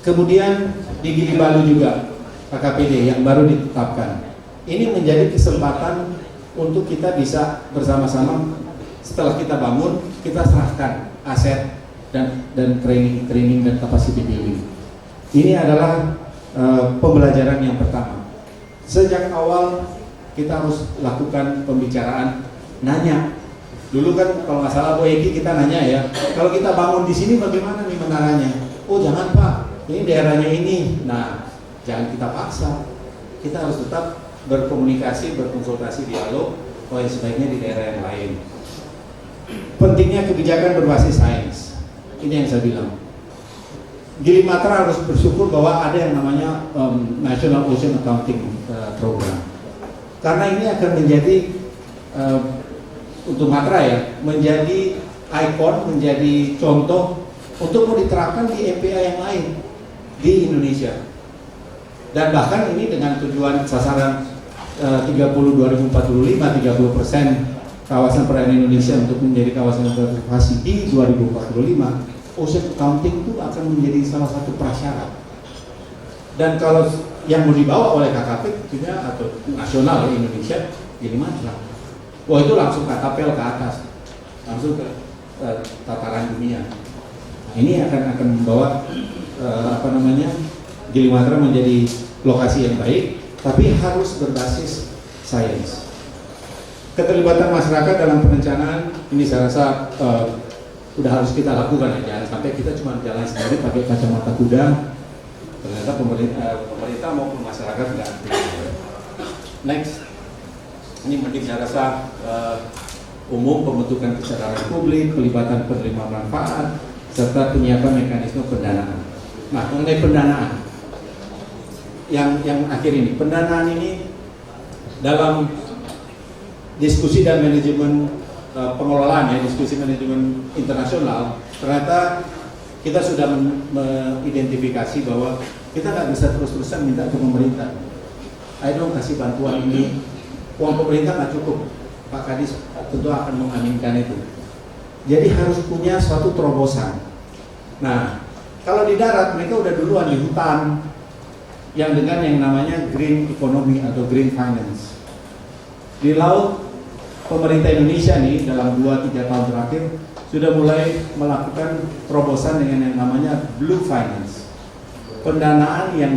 kemudian di Gili Balu juga KKPD yang baru ditetapkan. Ini menjadi kesempatan untuk kita bisa bersama-sama setelah kita bangun, kita serahkan aset dan training dan capacity building. Ini adalah pembelajaran yang pertama. Sejak awal kita harus lakukan pembicaraan, nanya. Dulu kan kalau nggak salah Bu Eki kita nanya ya, kalau kita bangun di sini bagaimana nih menaranya? Oh jangan Pak, ini daerahnya ini. Nah, jangan kita paksa. Kita harus tetap berkomunikasi, berkonsultasi, dialog. Oh yang sebaiknya di daerah yang lain. Pentingnya kebijakan berbasis sains. Ini yang saya bilang. Gili Matra harus bersyukur bahwa ada yang namanya National Ocean Accounting Program. Karena ini akan menjadi untuk Matra ya, menjadi ikon, menjadi contoh untuk mau diterapkan di MPA yang lain di Indonesia. Dan bahkan ini dengan tujuan sasaran 2045, 30% kawasan perairan Indonesia untuk menjadi kawasan konservasi di 2045, ocean accounting itu akan menjadi salah satu prasyarat. Dan kalau yang mau dibawa oleh KKP tentunya atau nasional di Indonesia, Gili Matra. Wah itu langsung katapel ke atas, langsung ke tataran dunia. Nah, ini akan membawa Gilimantra menjadi lokasi yang baik, tapi harus berbasis sains. Keterlibatan masyarakat dalam perencanaan ini saya rasa udah harus kita lakukan ya, jangan sampai kita cuma jalan sendiri pakai kacamata kuda, ternyata pemerintah maupun masyarakat nggak. Next, ini mungkin saya rasa umum pembentukan kesadaran publik, pelibatan penerima manfaat, serta penyiapan mekanisme pendanaan. Nah, mengenai pendanaan, yang akhir ini, pendanaan ini dalam diskusi dan manajemen pengelolaan ya, diskusi manajemen internasional, ternyata kita sudah mengidentifikasi bahwa kita nggak bisa terus-terusan minta ke pemerintah, ayo dong kasih bantuan ini, uang pemerintah nggak cukup. Pak Kadis tentu akan mengaminkan itu. Jadi harus punya suatu terobosan. Nah, kalau di darat mereka udah duluan di hutan yang dengan yang namanya green economy atau green finance. Di laut, pemerintah Indonesia nih dalam 2-3 tahun terakhir sudah mulai melakukan terobosan dengan yang namanya blue finance. Pendanaan yang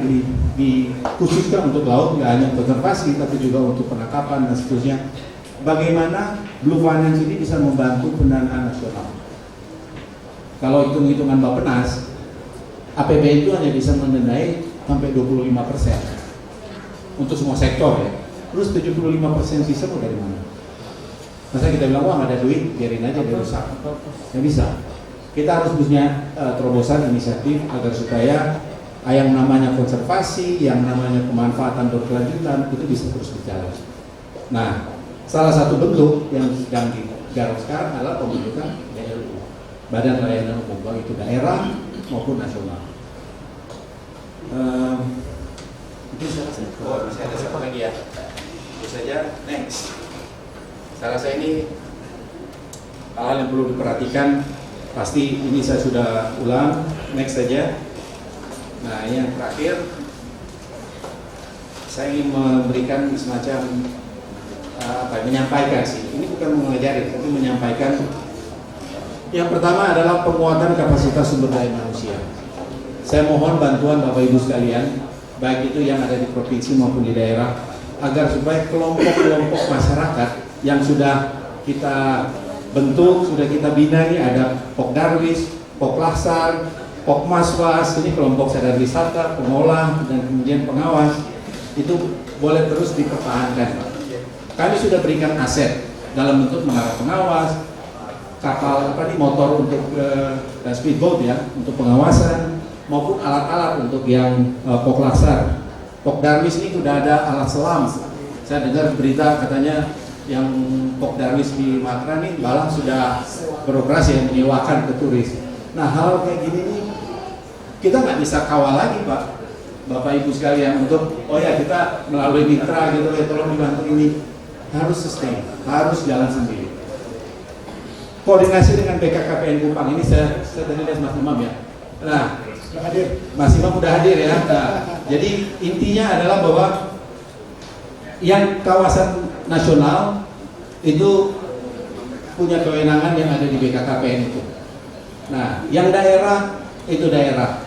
dikhususkan untuk laut, nggak hanya konservasi tapi juga untuk penangkapan dan seterusnya. Bagaimana blue finance ini bisa membantu pendanaan nasional? Kalau hitung-hitungan Bappenas, APBN itu hanya bisa mendanai sampai 25% untuk semua sektor ya. Terus 75% sisa mau dari mana? Masa kita bilang, wah nggak ada duit, biarin aja dia rusak. Nggak bisa. Kita harus punya terobosan inisiatif agar supaya yang namanya konservasi, yang namanya pemanfaatan berkelanjutan itu bisa terus berjalan. Nah, salah satu bentuk yang sedang digarap sekarang adalah pembentukan BLU, Badan Layanan Umum, baik itu daerah maupun nasional. Mungkin saya rasa, masih ada satu lagi ya. Itu saja. Next. Saya rasa ini hal yang perlu diperhatikan. Pasti ini saya sudah ulang. Next saja. Nah, yang terakhir, saya ingin memberikan semacam menyampaikan sih. Ini bukan mengajari, tapi menyampaikan. Yang pertama adalah penguatan kapasitas sumber daya manusia. Saya mohon bantuan Bapak Ibu sekalian, baik itu yang ada di provinsi maupun di daerah, agar supaya kelompok-kelompok masyarakat yang sudah kita bentuk, sudah kita bina ini, ada Pokdarwis, Poklaksar, Pokmaswas, ini kelompok sadar wisata, pengolah, dan kemudian pengawas, itu boleh terus dipertahankan. Kami sudah berikan aset dalam bentuk menara pengawas, kapal motor untuk speedboat ya, untuk pengawasan, maupun alat-alat untuk yang Poklaksar. Pokdarwis ini sudah ada alat selam. Saya dengar berita katanya yang Pokdarwis di Matra nih malah sudah beroperasi yang menyewakan ke turis. Nah, hal kayak gini nih kita nggak bisa kawal lagi Pak, Bapak Ibu sekalian, untuk oh ya kita melalui mitra gitu ya, tolong dibantu ini. Harus sustain, harus jalan sendiri. Koordinasi dengan BKKPN Kupang ini saya tadi lihat Mas Imam ya. Nah, hadir. Mas Imam udah hadir ya. Nah, jadi intinya adalah bahwa yang kawasan nasional itu punya kewenangan yang ada di BKKPN itu. Nah, yang daerah itu daerah.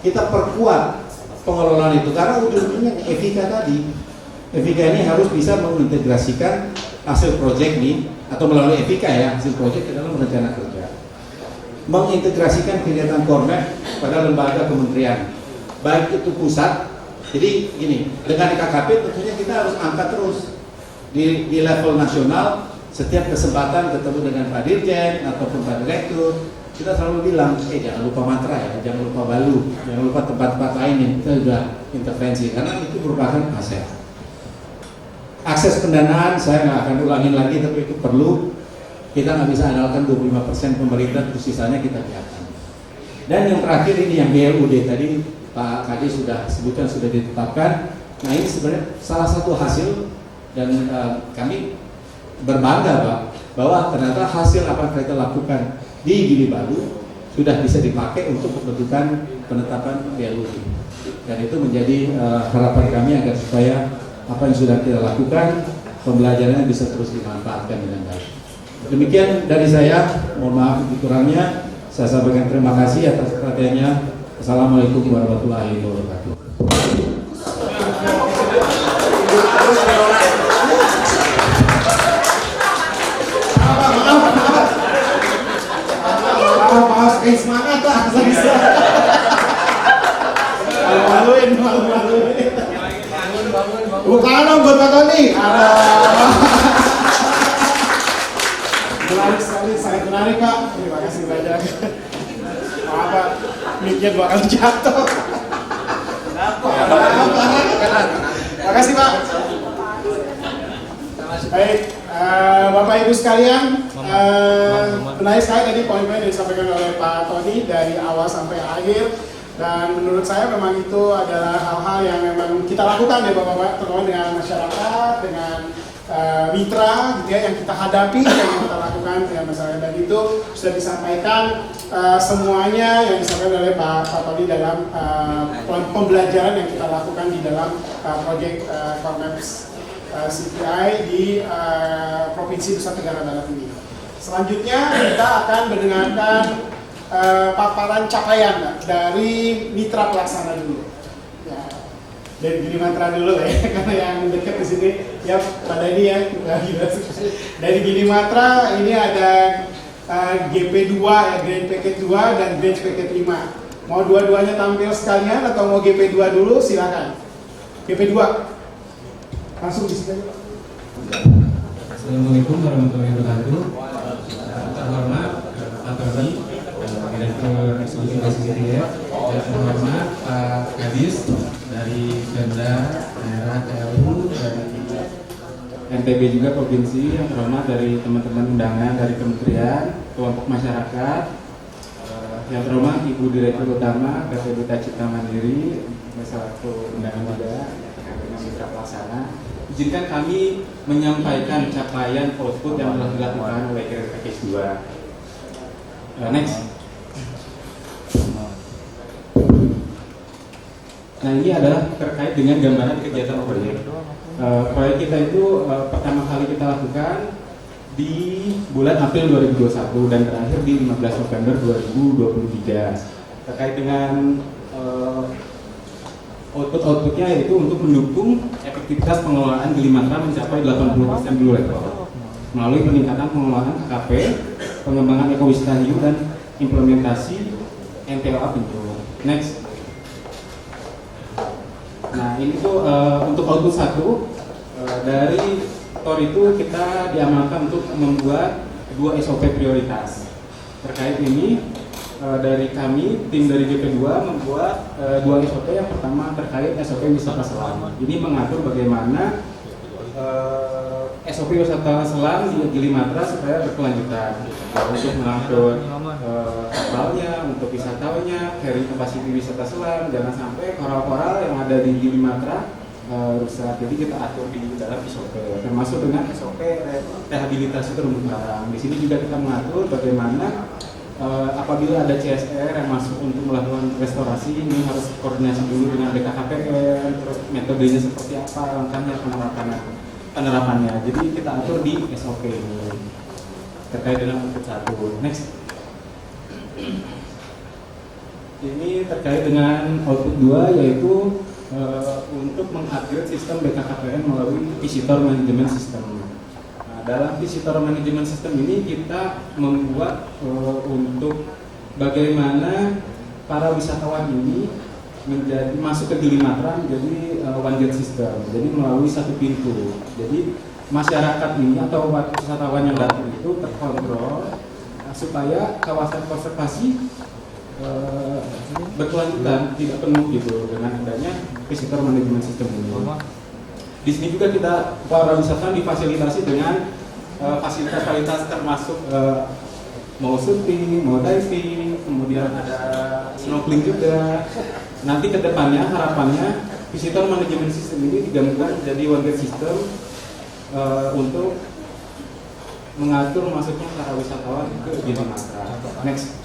Kita perkuat pengelolaan itu karena ujung-ujungnya Evika tadi. Evika ini harus bisa mengintegrasikan hasil proyek nih, atau melalui Evika ya, hasil proyek ke dalam rencana kerja. Mengintegrasikan kegiatan Kormet pada lembaga kementerian, baik itu pusat. Jadi gini, dengan KKP tentunya kita harus angkat terus di level nasional. Setiap kesempatan ketemu dengan Pak Dirjen ataupun Pak Direktur, kita selalu bilang, jangan lupa Matra ya, jangan lupa Balu, jangan lupa tempat-tempat lain yang kita sudah intervensi, karena itu merupakan aset. Akses pendanaan saya nggak akan ulangin lagi, tapi itu perlu. Kita nggak bisa andalkan 25% pemerintah, terus sisanya kita biarkan. Dan yang terakhir ini yang BLUD tadi Pak Kadis sudah sebutkan, sudah ditetapkan. Nah, ini sebenarnya salah satu hasil, dan kami berbangga Pak, bahwa ternyata hasil apa yang kita lakukan di Gili Balu sudah bisa dipakai untuk pembentukan penetapan BLUD. Dan itu menjadi harapan kami agar supaya apa yang sudah kita lakukan, pembelajarannya bisa terus dimanfaatkan dengan baik. Demikian dari saya, mohon maaf kurangnya. Saya sampaikan terima kasih atas perhatiannya. Assalamualaikum warahmatullahi wabarakatuh. Maaf, semangat lah. Malu-maluin. Bukan dong buat Pak Tony. Menarik sekali, sangat menarik Pak. Terima kasih banyak. Maaf Pak, mic-nya 2 kali jatuh. Terima kasih Pak. Baik, Bapak Ibu sekalian, menarik sekali tadi poin-poin yang disampaikan oleh Pak Tony dari awal sampai akhir. Dan menurut saya memang itu adalah hal-hal yang memang kita lakukan ya Bapak-Bapak, terutama dengan masyarakat, dengan mitra gitu ya, yang kita hadapi, yang kita lakukan dengan masyarakat. Dan itu sudah disampaikan semuanya yang disampaikan oleh Pak Tony dalam pembelajaran yang kita lakukan di dalam proyek Kormeps CPI di Provinsi Nusa Tenggara Barat ini. Selanjutnya kita akan mendengarkan paparan capaian dari mitra pelaksana dulu. Ya, dari Giri Matra dulu ya, karena yang dekat di sini ya pada ini ya. Dari Giri Matra ini ada GP2 ya, Grand Packet 2 dan Grand Packet 5. Mau dua-duanya tampil sekalian atau mau GP2 dulu silakan. GP2. Langsung di sini. Assalamualaikum warahmatullahi wabarakatuh. Terhormat Pak Tony, Direktur Eksekutif ICCTF, dan terhormat Pak Kadis dari Pemda Daerah TLU dari NTB juga Provinsi, yang terhormat dari teman-teman undangan dari Kementerian, kelompok masyarakat, yang terhormat Ibu Direktur Utama PT Duta Cipta Mandiri, salah satu undangan juga dengan mitra pelaksana. Izinkan kami menyampaikan capaian output yang telah dilakukan oleh Grand Package 2. Next. Nah, ini adalah terkait dengan gambaran kegiatan proyek. Proyek kita itu pertama kali kita lakukan di bulan April 2021 dan terakhir di 15 November 2023. Terkait dengan output-outputnya yaitu untuk mendukung efektivitas pengelolaan Gili Matra mencapai 80% dulu level melalui peningkatan pengelolaan KKP, pengembangan ekowisata hiu dan implementasi NTLA bentuk. Next. Nah, ini tuh untuk output 1 dari TOR itu kita diamankan untuk membuat 2 SOP prioritas. Terkait ini dari kami, tim dari GP2 membuat 2 SOP. Yang pertama terkait SOP wisata selam. Ini mengatur bagaimana SOP wisata selam di Gili Matra supaya berkelanjutan untuk mengangkut kapalnya, untuk wisatanya, carrying capacity wisata selam, jangan sampai koral-koral yang ada di Gili Matra rusak. Jadi kita atur di dalam SOP, termasuk dengan SOP rehabilitasi terumbu karang. Di sini juga kita mengatur bagaimana apabila ada CSR yang masuk untuk melakukan restorasi, ini harus koordinasi dulu dengan BKKPN, terus metodenya seperti apa, langkahnya, penerapannya. Jadi kita atur di SOP terkait dengan output 1. Next. Ini terkait dengan output 2 yaitu untuk mengupgrade sistem BKKPN melalui Visitor Management System. Dalam Visitor Management System ini kita membuat untuk bagaimana para wisatawan ini menjadi masuk ke Gili Matra menjadi one gate system. Jadi melalui satu pintu. Jadi masyarakat ini atau wisatawan yang datang itu terkontrol supaya kawasan konservasi berkelanjutan, tidak penuh gitu dengan adanya Visitor Management System ini. Di sini juga kita para wisatawan difasilitasi dengan fasilitas-fasilitas termasuk mau surfing, mau diving, kemudian ada snorkeling juga. Nanti ke depannya harapannya Visitor Management System ini digabungkan menjadi one gate system untuk mengatur masuknya para wisatawan ke Gili Matra. Next.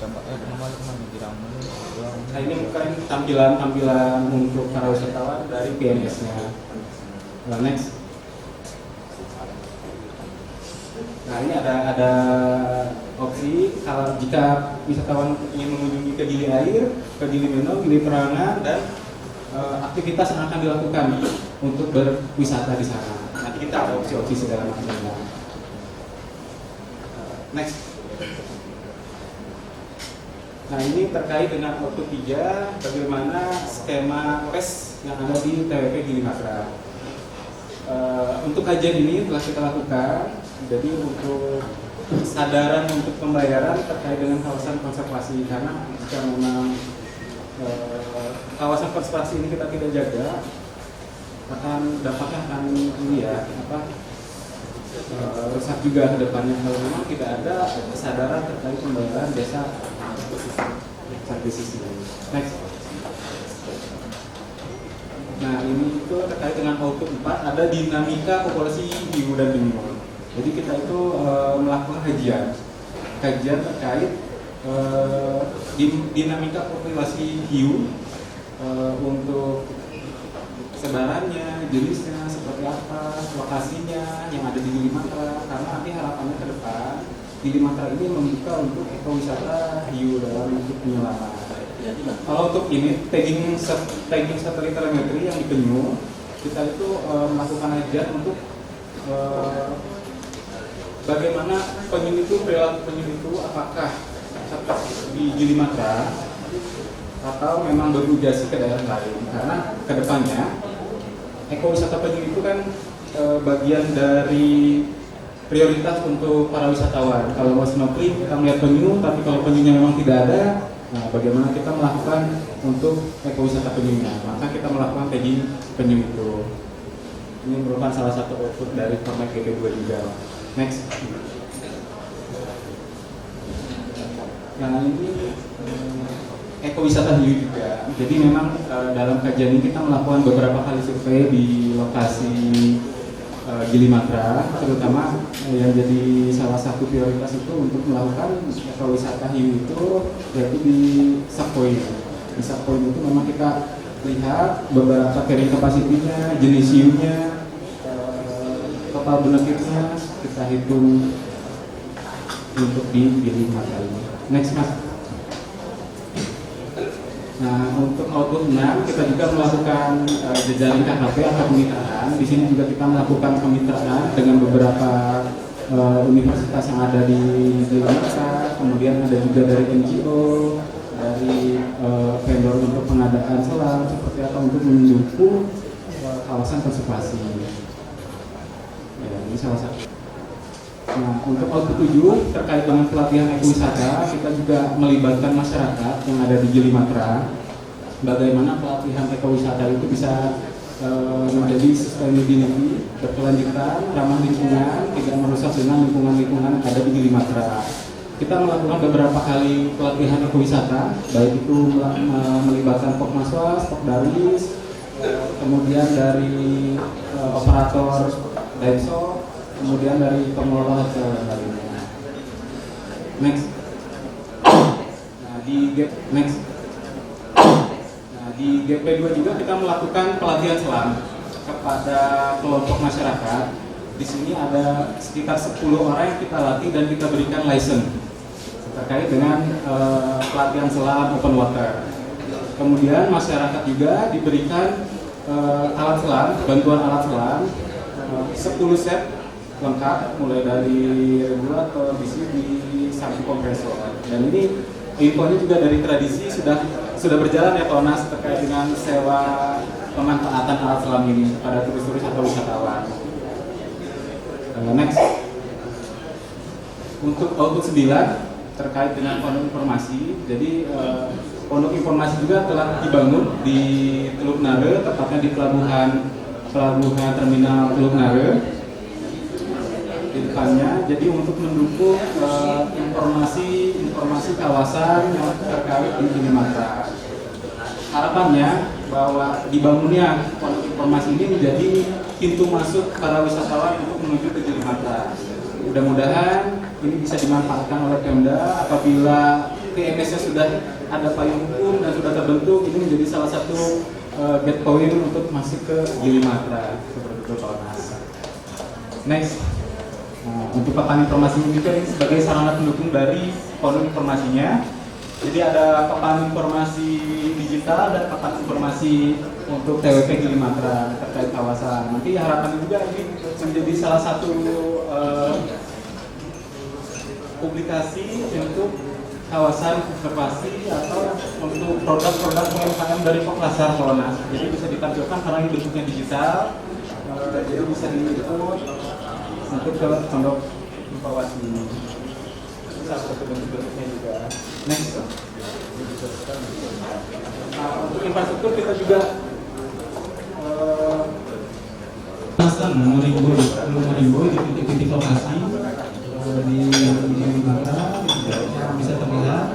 Nah, ini bukan tampilan untuk para wisatawan dari PNS-nya. Next. Nah, ini ada opsi kalau jika wisatawan ingin mengunjungi ke Gili Air, ke Gili Meno, Gili Trawangan, dan aktivitas yang akan dilakukan untuk berwisata di sana. Nanti kita ada opsi-opsi segala macamnya. Next. Nah, ini terkait dengan output 3, bagaimana skema PES yang ada di TWP Gili Matra. Untuk kajian ini telah kita lakukan, jadi untuk kesadaran untuk pembayaran terkait dengan kawasan konservasi, karena jika memang kawasan konservasi ini kita tidak jaga, dampaknya akan ini ya, rusak juga ke depannya kalau memang tidak ada kesadaran terkait pembayaran desa sampai sisi. Next. Nah, ini itu terkait dengan output 4, ada dinamika populasi hiu dan benur. Jadi kita itu melakukan kajian terkait dinamika populasi hiu untuk sebarannya, jenisnya seperti apa, lokasinya yang ada di Gili Matra, karena nanti harapannya ke depan Gili Matra ini membuka untuk ekowisata hiu dalam bentuk penyelaman. Kalau untuk ini tagging satelit telemetri yang di penyu, kita itu melakukan kajian untuk bagaimana penyu itu, perilaku penyu itu, apakah tetap di Gili Matra atau memang bermigrasi ke daerah lain, karena kedepannya ekowisata penyu itu kan bagian dari prioritas untuk para wisatawan. Kalau mau snorkeling kita melihat penyu, tapi kalau penyunya memang tidak ada, nah bagaimana kita melakukan untuk ekowisata penyunya, maka kita melakukan tagging penyu itu. Ini merupakan salah satu output dari format GP2 juga. Next. Nah, ini ekowisata hiu juga. Jadi memang dalam kajian ini kita melakukan beberapa kali survei di lokasi Gili Matra, terutama yang jadi salah satu prioritas itu untuk melakukan ekowisata hiu itu yaitu di subpoint. Di subpoint itu memang kita lihat beberapa carrying capacity-nya, jenis hiunya, total benefitnya kita hitung untuk di Gili Matra ini. Next, Mas. Nah, untuk output 6 kita juga melakukan jejaring KKP atau kemitraan. Di sini juga kita melakukan kemitraan dengan beberapa universitas yang ada di Gili Matra, kemudian ada juga dari NGO, dari vendor untuk pengadaan selam seperti apa untuk mendukung kawasan konservasi. Ya, ini salah satu. Nah, untuk output 7 terkait dengan pelatihan ekowisata, kita juga melibatkan masyarakat yang ada di Gili Matra. Bagaimana pelatihan ekowisata itu bisa menjadi sustainability, berkelanjutan, ramah lingkungan, tidak merusak dengan lingkungan-lingkungan yang ada di Gili Matra. Kita melakukan beberapa kali pelatihan ekowisata, baik itu melibatkan Pokmaswas, Pokdaris, kemudian dari operator Denso, kemudian dari pengelola hotel dan lainnya. Next. Nah, di GP2 juga kita melakukan pelatihan selam kepada kelompok masyarakat. Di sini ada sekitar 10 orang yang kita latih dan kita berikan license terkait dengan pelatihan selam open water. Kemudian masyarakat juga diberikan alat selam, bantuan alat selam 10 set lengkap, mulai dari regulator, BCD, sampai kompresor. Dan ini infonya juga dari tradisi sudah berjalan ya Tonas terkait dengan sewa pemanfaatan alat selam ini pada turis-turis atau wisatawan. Next. Untuk output 9 terkait dengan pondok informasi, jadi pondok informasi juga telah dibangun di Teluk Nare, tepatnya di pelabuhan terminal Teluk Nare di depannya. Jadi untuk mendukung informasi kawasan yang terkait di Gili Matra. Harapannya bahwa dibangunnya pondok informasi ini menjadi pintu masuk para wisatawan untuk menuju ke Gili Matra. Mudah-mudahan ini bisa dimanfaatkan oleh Pemda apabila TMS-nya sudah ada payung hukum dan sudah terbentuk. Ini menjadi salah satu gate point untuk masuk ke Gili Matra seperti itu Pak Nas. Next. Untuk papan informasi ini sebagai sarana pendukung dari kodam informasinya. Jadi ada papan informasi digital dan papan informasi untuk TWP Gilimatra terkait kawasan. Nanti harapan juga ini menjadi salah satu publikasi untuk kawasan konservasi atau untuk produk-produk UMKM dari Poklasar Monas. Jadi bisa ditampilkan karena ini bentuknya digital, jadi bisa diikut untuk ke pondok informasi. Salah satu bentuk-bentuknya juga. Next. Nah, untuk infrastruktur kita juga pasang merimboi di titik-titik lokasi di Gilimatra yang bisa terlihat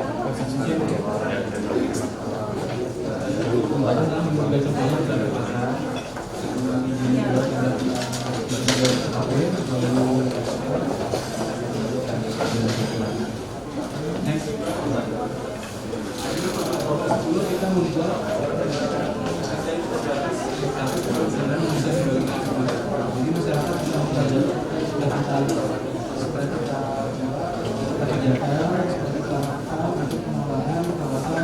kemarin dalam berbagai contohnya dari pasar next kita membuat jadi masyarakat bisa mempelajari tentang supaya kita kerjakan untuk pengelolaan kawasan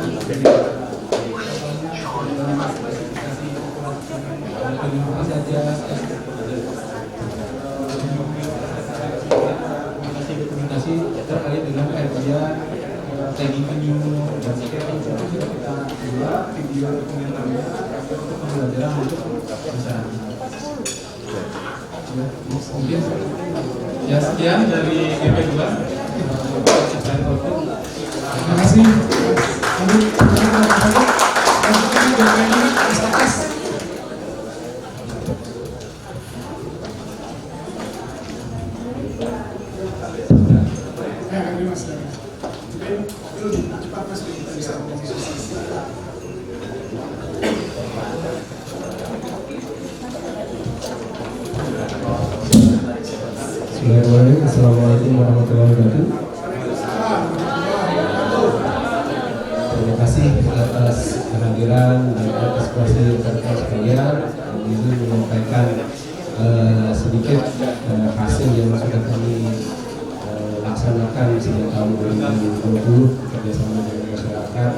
dokumentasi terkait dengan kajian tagging penyu dan sebagainya itu sudah kita buat video dokumenternya untuk pembelajaran untuk masyarakat. Mungkin ya sekian dari GP2. Terima kasih. Bismillahirrahmanirrahim. Assalamualaikum warahmatullahi wabarakatuh. Terima kasih atas kehadiran dan partisipasi rekan-rekan sekalian. Ini menyampaikan sedikit hasil yang sudah kami laksanakan sejak tahun 2020 kerjasama dengan masyarakat,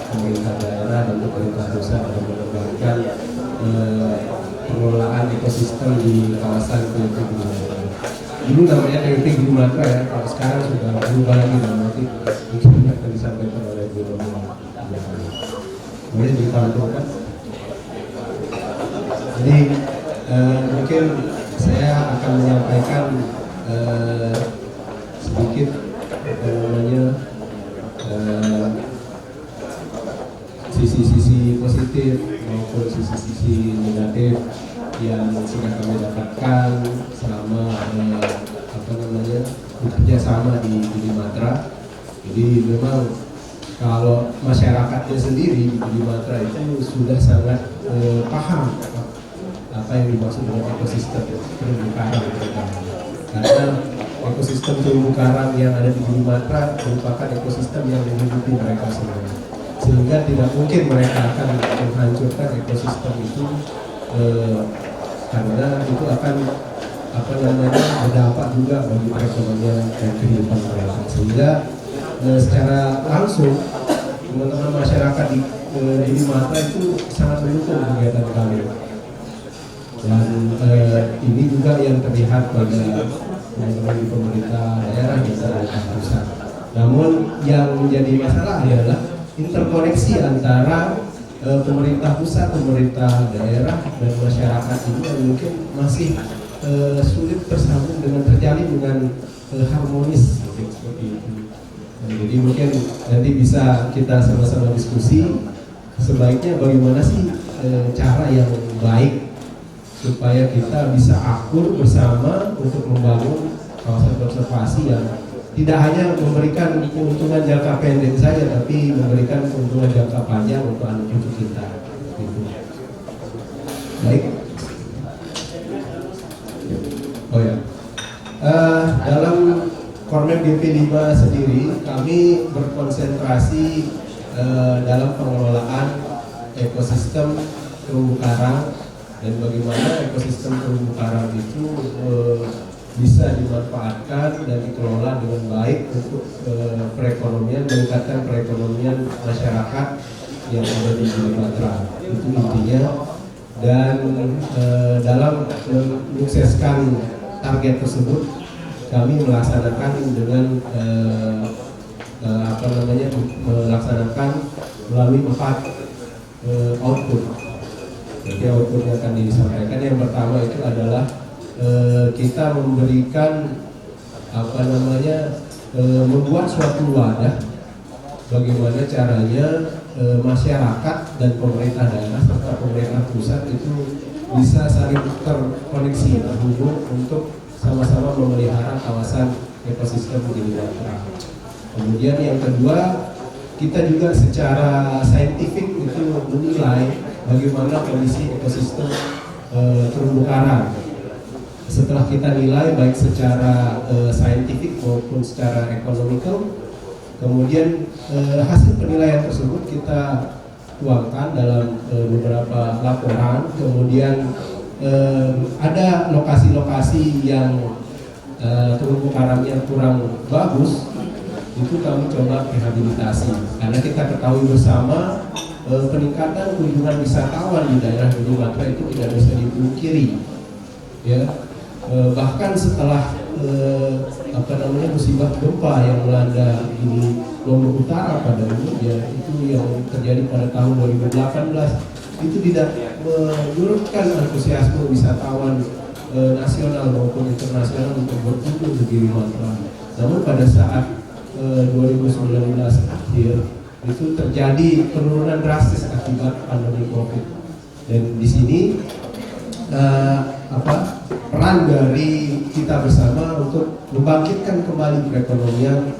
pemerintah daerah dan pemerintah pusat dalam mengembangkan pengelolaan ekosistem di kawasan TWP Gilimatra. Dulu namanya TWP Gilimatra ya, kalau sekarang sudah berubah lagi dan nanti mungkin akan disampaikan oleh Bu Romo. Boleh ditampilkan. Jadi mungkin saya akan menyampaikan sedikit sisi-sisi positif maupun sisi-sisi negatif yang sudah kami dapatkan selama bekerja sama di Gilimatra. Jadi memang kalau masyarakatnya sendiri di Gilimatra itu sudah sangat paham apa yang dimaksud dengan ekosistem terumbu karang, karena ekosistem terumbu karang yang ada di Gilimatra merupakan ekosistem yang menghidupi mereka semua, sehingga tidak mungkin mereka akan menghancurkan ekosistem itu karena itu akan berdampak juga bagi perekonomian dan kehidupan mereka, sehingga secara langsung teman-teman masyarakat di Gilimatra itu sangat mendukung kegiatan kami. Dan ini juga yang terlihat pada teman-teman di pemerintah daerah dan pemerintah pusat. Namun yang menjadi masalah adalah interkoneksi antara pemerintah pusat, pemerintah daerah dan masyarakat ini yang mungkin masih sulit tersambung dengan terjalin dengan harmonis seperti itu. Jadi mungkin nanti bisa kita sama-sama diskusi sebaiknya bagaimana sih cara yang baik supaya kita bisa akur bersama untuk membangun kawasan konservasi yang tidak hanya memberikan keuntungan jangka pendek saja, tapi memberikan keuntungan jangka panjang untuk anak cucu kita. Gitu. Baik. Oh ya. Dalam Kormen GP5 sendiri kami berkonsentrasi dalam pengelolaan ekosistem terumbu karang dan bagaimana ekosistem terumbu karang itu bisa dimanfaatkan dan dikelola dengan baik untuk perekonomian, meningkatkan perekonomian masyarakat yang ada di Sumatera. Itu intinya. Dan dalam menyukseskan target tersebut, kami melaksanakan dengan melaksanakan melalui 4 output. Jadi outputnya akan disampaikan. Yang pertama itu adalah kita memberikan membuat suatu wadah bagaimana caranya masyarakat dan pemerintah daerah serta pemerintah pusat itu bisa saling terkoneksi terhubung untuk sama-sama memelihara kawasan ekosistem Gili Matra. Kemudian yang kedua, kita juga secara saintifik itu menilai bagaimana kondisi ekosistem terumbu karang. Setelah kita nilai baik secara saintifik maupun secara ekonomikal, kemudian hasil penilaian tersebut kita tuangkan dalam beberapa laporan. Kemudian ada lokasi-lokasi yang terumbu karangnya kurang bagus, itu kami coba rehabilitasi. Karena kita ketahui bersama peningkatan kunjungan wisatawan di daerah Gili Matra itu tidak bisa dipungkiri, ya. Bahkan setelah musibah gempa yang melanda di Lombok Utara pada umumnya, itu yang terjadi pada tahun 2018, itu tidak menyurutkan antusiasme wisatawan nasional maupun internasional untuk berkunjung ke Gili Matra. Namun pada saat 2019 akhir itu terjadi penurunan drastis akibat pandemi COVID. Dan di sini peran dari kita bersama untuk membangkitkan kembali perekonomian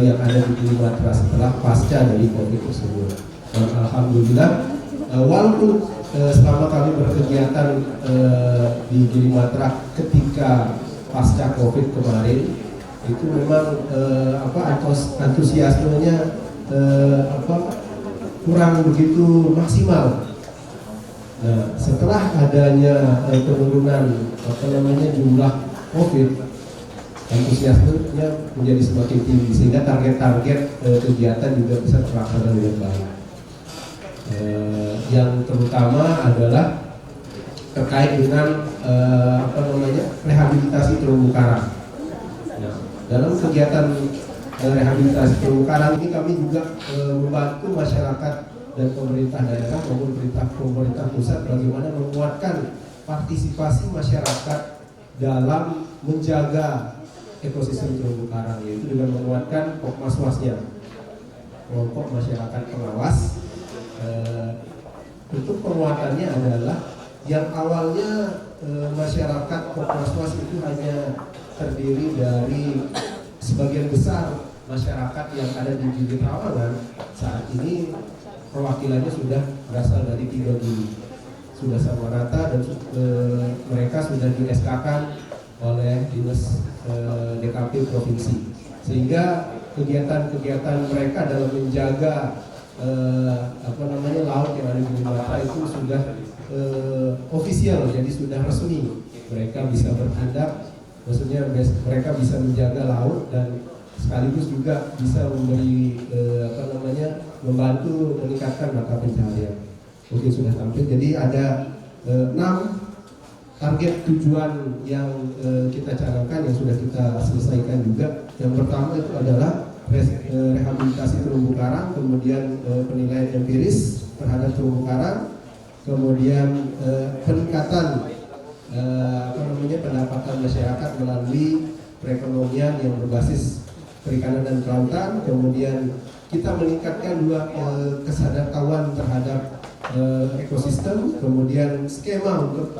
yang ada di Gili Matra setelah pasca dari COVID tersebut. Dan alhamdulillah, walaupun selama kami berkegiatan di Gili Matra ketika pasca COVID kemarin, itu memang antusiasmenya kurang begitu maksimal. Nah, setelah adanya penurunan jumlah COVID, antusiasmenya menjadi semakin tinggi sehingga target-target kegiatan juga bisa terlaksana dengan baik. Yang terutama adalah terkait dengan rehabilitasi terumbu karang. Nah, dalam kegiatan rehabilitasi terumbu karang ini kami juga membantu masyarakat dan pemerintah daerah maupun pemerintah pusat bagaimana menguatkan partisipasi masyarakat dalam menjaga ekosistem terumbu karang, yaitu dengan menguatkan Pokmaswasnya, kelompok masyarakat pengawas. Untuk penguatannya adalah yang awalnya masyarakat Pokmaswas itu hanya terdiri dari sebagian besar masyarakat yang ada di Gili Trawangan. Saat ini perwakilannya sudah berasal dari 3 gili, sudah sama rata, dan mereka sudah di SK-kan oleh Dinas DKP Provinsi, sehingga kegiatan-kegiatan mereka dalam menjaga laut yang ada di Gili Matra itu sudah ofisial, jadi sudah resmi. Mereka bisa bertindak, maksudnya mereka bisa menjaga laut dan sekaligus juga bisa memberi membantu meningkatkan mata pencaharian. Oke, sudah tampil. Jadi ada 6 target tujuan yang kita canangkan yang sudah kita selesaikan juga. Yang pertama itu adalah rehabilitasi terumbu karang, kemudian penilaian empiris terhadap terumbu karang, kemudian peningkatan pendapatan masyarakat melalui perekonomian yang berbasis perikanan dan kelautan. Kemudian kita meningkatkan juga kesadaran terhadap ekosistem, kemudian skema untuk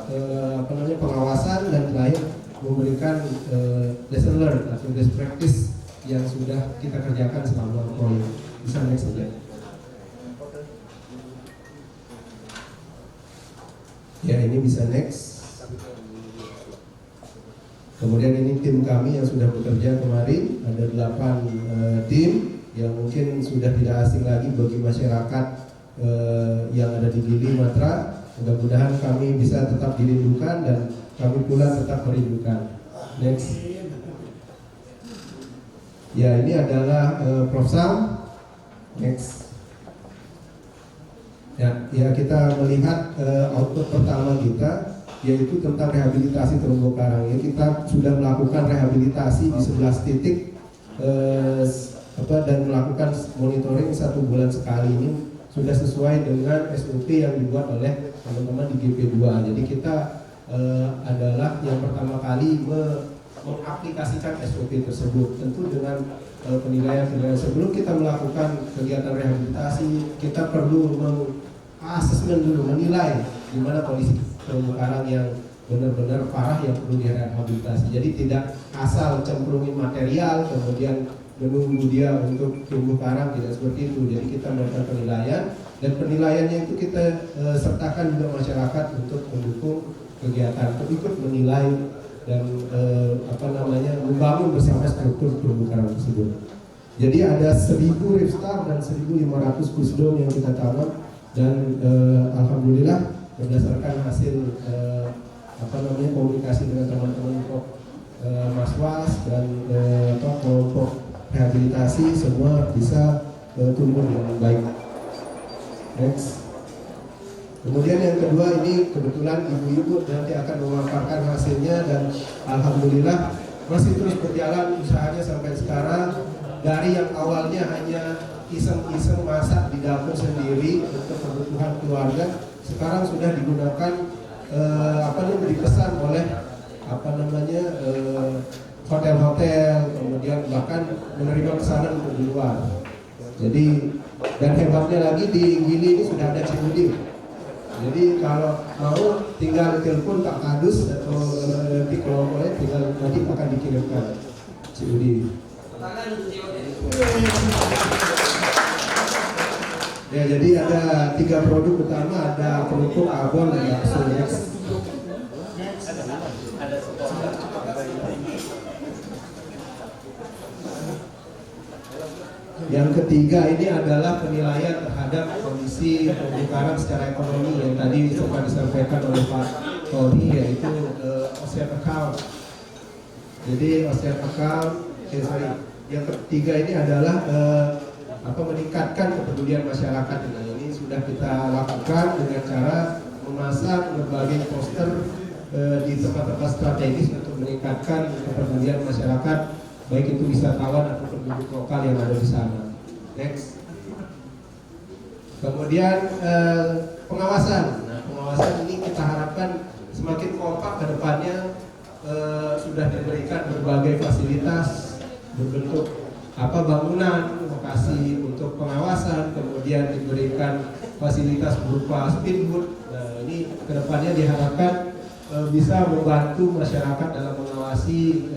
pengawasan, dan terakhir memberikan lesson learned atau best practice yang sudah kita kerjakan selama proyek. Bisa next saja. Ya, ini bisa next. Kemudian ini tim kami yang sudah bekerja kemarin, ada 8 tim yang mungkin sudah tidak asing lagi bagi masyarakat yang ada di Gili Matra. Mudah-mudahan kami bisa tetap dirindukan dan kami pula tetap merindukan. Next. Ya, ini adalah Prof. Sam. Next. Ya kita melihat output pertama kita, yaitu tentang rehabilitasi terumbu karang. Ya, kita sudah melakukan rehabilitasi di 11 titik dan melakukan monitoring 1 bulan sekali. Ini sudah sesuai dengan SOP yang dibuat oleh teman-teman di GP2. Jadi kita adalah yang pertama kali mengaplikasikan SOP tersebut. Tentu dengan penilaian sebelum kita melakukan kegiatan rehabilitasi, kita perlu asesmen dulu, menilai di mana kondisi terumbu karang yang benar-benar parah yang perlu direhabilitasi. Jadi tidak asal cemplungin material kemudian menunggu dia untuk terumbu karang, tidak seperti itu. Jadi kita melakukan penilaian, dan penilaiannya itu kita sertakan juga masyarakat untuk mendukung kegiatan, untuk ikut menilai dan membangun bersama struktur terumbu karang tersebut. Jadi ada 1000 reef star dan 1500 kusdom yang kita tanam, dan alhamdulillah berdasarkan hasil komunikasi dengan teman-teman Maswas dan kelompok rehabilitasi, semua bisa tumbuh dengan baik. Next. Kemudian yang kedua, ini kebetulan ibu-ibu nanti akan memaparkan hasilnya, dan alhamdulillah masih terus berjalan usahanya sampai sekarang. Dari yang awalnya hanya iseng-iseng masak di dapur sendiri untuk kebutuhan keluarga, sekarang sudah digunakan dipesan oleh hotel-hotel, kemudian bahkan menerima pesanan untuk di luar. Jadi, dan hebatnya lagi di Gili ini sudah ada Cimudi. Jadi kalau mau tinggal telepon Pak Kadus atau nanti kalau boleh tinggal nanti akan dikirimkan Cimudi. Ya, jadi ada 3 produk utama, ada kerupuk, abon, dan bakso. Yang ketiga ini adalah penilaian terhadap kondisi terumbu karang secara ekonomi yang tadi sempat disampaikan oleh Pak Tony, yaitu OCR account. Jadi OCR account, yang ketiga ini adalah meningkatkan kepedulian masyarakat. Nah, ini sudah kita lakukan dengan cara memasang berbagai poster di tempat-tempat strategis untuk meningkatkan kepedulian masyarakat, baik itu wisatawan atau penduduk lokal yang ada di sana. Next. Kemudian pengawasan. Nah, pengawasan ini kita harapkan semakin kompak ke depannya. Sudah diberikan berbagai fasilitas berbentuk bangunan, lokasi untuk pengawasan, kemudian diberikan fasilitas berupa speedboat. Nah, ini kedepannya diharapkan bisa membantu masyarakat dalam mengawasi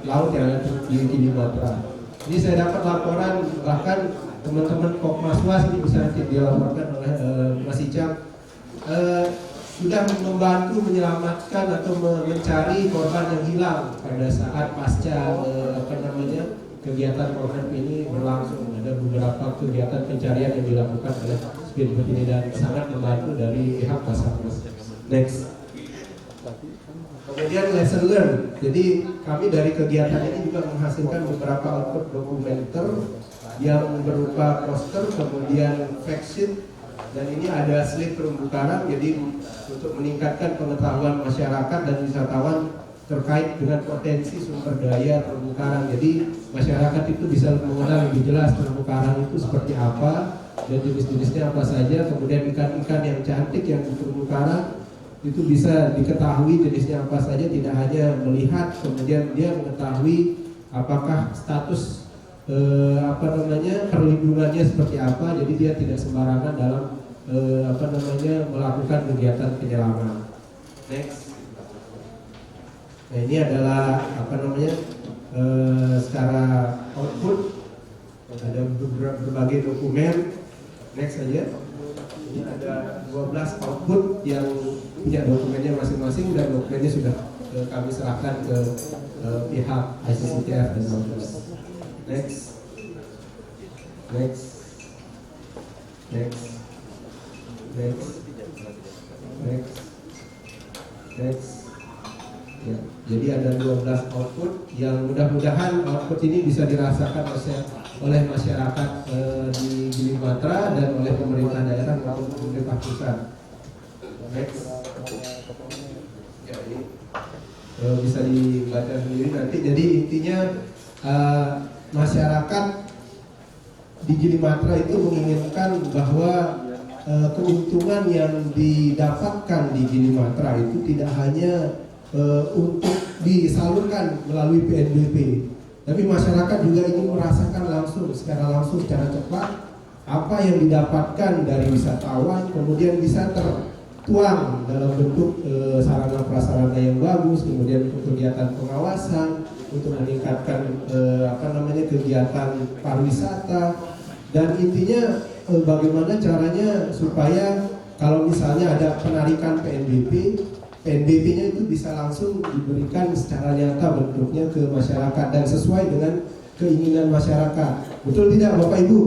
laut yang ada di Gili Matra. Ini saya dapat laporan, bahkan teman-teman Kopmaswas ini bisa nanti dilaporkan oleh Mas Icam, sudah membantu menyelamatkan atau mencari korban yang hilang pada saat pasca kegiatan program ini berlangsung. Ada beberapa kegiatan pencarian yang dilakukan oleh speedboat ini dan sangat membantu dari pihak Basarnas. Next. Kemudian lesson learn. Jadi kami dari kegiatan ini juga menghasilkan beberapa output dokumenter yang berupa poster, kemudian fact sheet, dan ini ada slide terumbu karang. Jadi untuk meningkatkan pengetahuan masyarakat dan wisatawan terkait dengan potensi sumber daya terumbu karang. Jadi masyarakat itu bisa mengenal lebih jelas terumbu karang itu seperti apa dan jenis-jenisnya apa saja. Kemudian ikan-ikan yang cantik yang di terumbu karang itu bisa diketahui jenisnya apa saja, tidak hanya melihat, kemudian dia mengetahui apakah status perlindungannya seperti apa. Jadi dia tidak sembarangan dalam melakukan kegiatan penyelaman. Next. Nah, ini adalah secara output ada berbagai dokumen. Next saja. Ini ada 12 output yang punya dokumennya masing-masing, dan dokumennya sudah kami serahkan ke pihak ICCTF dan Nautilus. Next. Next. Next. Next. Next. Next. Ya, jadi ada 12 output yang mudah-mudahan output ini bisa dirasakan oleh masyarakat di Gili Matra dan oleh pemerintah daerah maupun pemerintah pusat. Next. Jadi, bisa dibaca sendiri nanti. Jadi intinya masyarakat di Gili Matra itu menginginkan bahwa keuntungan yang didapatkan di Gili Matra itu tidak hanya untuk disalurkan melalui PNBP, tapi masyarakat juga ingin merasakan secara langsung secara cepat apa yang didapatkan dari wisatawan, kemudian bisa tertuang dalam bentuk sarana prasarana yang bagus, kemudian untuk kegiatan pengawasan, untuk meningkatkan kegiatan pariwisata, dan intinya bagaimana caranya supaya kalau misalnya ada penarikan PNBP-nya itu bisa langsung diberikan secara nyata bentuknya ke masyarakat dan sesuai dengan keinginan masyarakat. Betul tidak Bapak Ibu?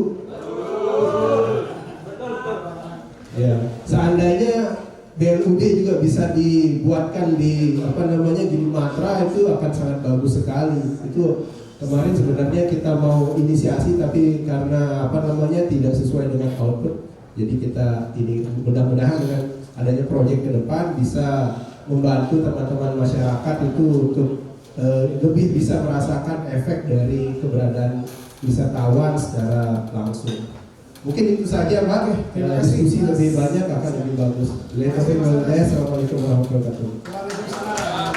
Ya, seandainya BLUD juga bisa dibuatkan di Gili Matra, itu akan sangat bagus sekali. Itu kemarin sebenarnya kita mau inisiasi tapi karena tidak sesuai dengan output. Jadi kita ini mudah-mudahan dengan adanya proyek ke depan bisa membantu teman-teman masyarakat itu untuk lebih bisa merasakan efek dari keberadaan wisatawan secara langsung. Mungkin itu saja Pak. Diskusi lebih banyak akan lebih bagus. Assalamualaikum warahmatullahi wabarakatuh. Waalaikumsalam.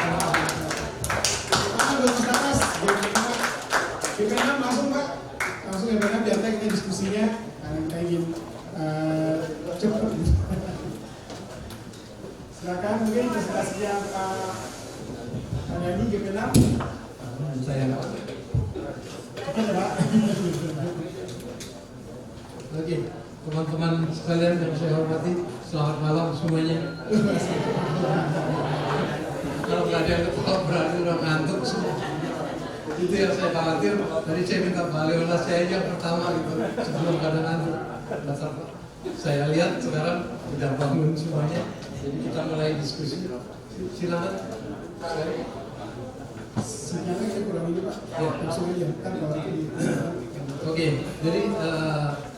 Langsung Pak, langsung biar kita diskusinya. Kita ingin cepat. Silakan mungkin presentasinya Pak Yani Gemenam. Saya Pak. Oke, teman-teman sekalian yang saya hormati, selamat malam semuanya. Kalau nggak ada yang ketawa berarti udah ngantuk semua. Itu yang saya khawatir. Tadi saya minta Pak Leonas saya yang pertama gitu sebelum pada ngantuk. Dasar Pak. Saya lihat sekarang sudah bangun semuanya. Jadi kita mulai diskusi. Silakan. Sinyalnya saya kurang ini Pak. Ya. Langsung aja kan kalau itu di. Oke, jadi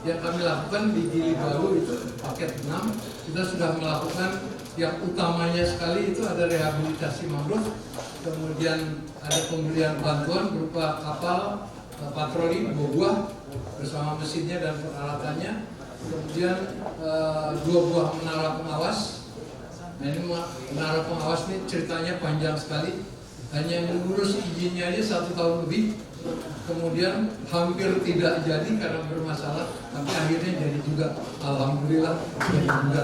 yang kami lakukan di Gili Baru itu paket 6, kita sudah melakukan yang utamanya sekali itu ada rehabilitasi mangrove, kemudian ada pemberian bantuan berupa kapal patroli buah bersama mesinnya dan peralatannya, kemudian 2 buah menara pengawas. Nah ini menara pengawas ini ceritanya panjang sekali, hanya mengurus izinnya aja 1 tahun lebih. Kemudian hampir tidak jadi karena bermasalah, tapi akhirnya jadi juga. Alhamdulillah jadi juga.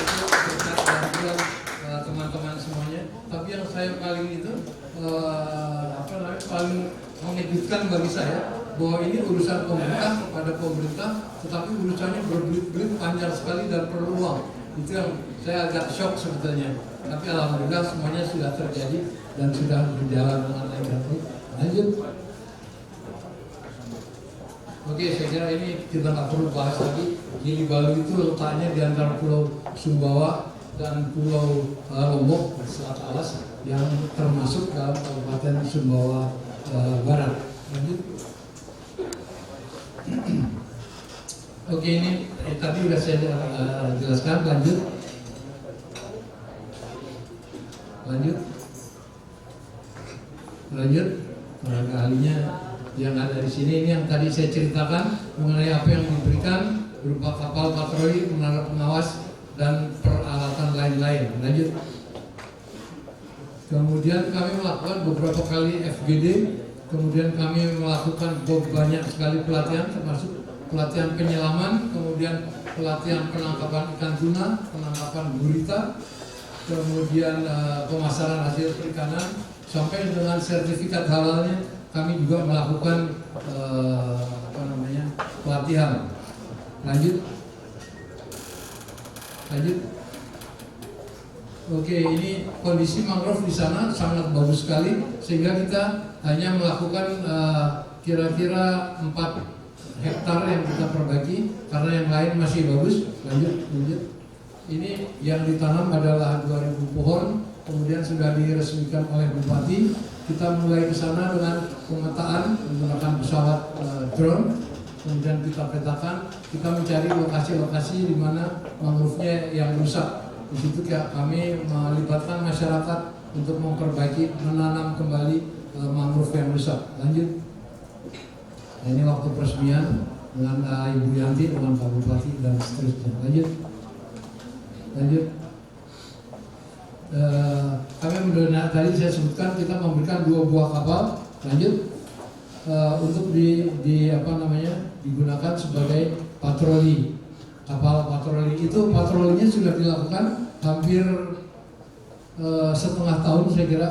Itu berkat bantuan teman-teman semuanya. Tapi yang saya paling paling mengejutkan bagi saya bahwa ini urusan pemerintah kepada pemerintah, tetapi urusannya berbelit-belit panjang sekali dan perlu uang. Itu yang saya agak shock sebetulnya. Tapi alhamdulillah semuanya sudah terjadi dan sudah berjalan dengan baik. Lanjut. Oke, saya kira ini kita nggak perlu bahas lagi. Gili Baru itu letaknya di antara Pulau Sumbawa dan Pulau Lombok Selat Alas yang termasuk dalam Kabupaten Sumbawa Barat. Lanjut. Oke, ini tadi sudah saya jelaskan. Lanjut. Barangkalinya yang ada di sini ini yang tadi saya ceritakan mengenai apa yang diberikan berupa kapal patroli, menara pengawas dan peralatan lain-lain. Lanjut. Kemudian kami melakukan beberapa kali FGD, kemudian kami melakukan banyak sekali pelatihan, termasuk pelatihan penyelaman, kemudian pelatihan penangkapan ikan tuna, penangkapan gurita, kemudian pemasaran hasil perikanan, sampai dengan sertifikat halalnya kami juga melakukan pelatihan. Lanjut. Oke, ini kondisi mangrove di sana sangat bagus sekali sehingga kita hanya melakukan kira-kira 4 hektar yang kita perbaiki karena yang lain masih bagus. Lanjut. Ini yang ditanam adalah 2000 pohon, kemudian sudah diresmikan oleh Bupati. Kita mulai ke sana dengan pemetaan menggunakan pesawat drone, kemudian kita petakan, kita mencari lokasi-lokasi di mana mangrove-nya yang rusak. Di situ kami melibatkan masyarakat untuk memperbaiki, menanam kembali mangrove yang rusak. Lanjut. Nah, ini waktu peresmian dengan Ibu Yanti, dengan Pak Bupati dan seterusnya. Lanjut. Kami mendengar tadi saya sebutkan kita memberikan 2 buah kapal. Lanjut. Untuk digunakan sebagai patroli. Kapal patroli itu patrolinya sudah dilakukan hampir setengah tahun saya kira.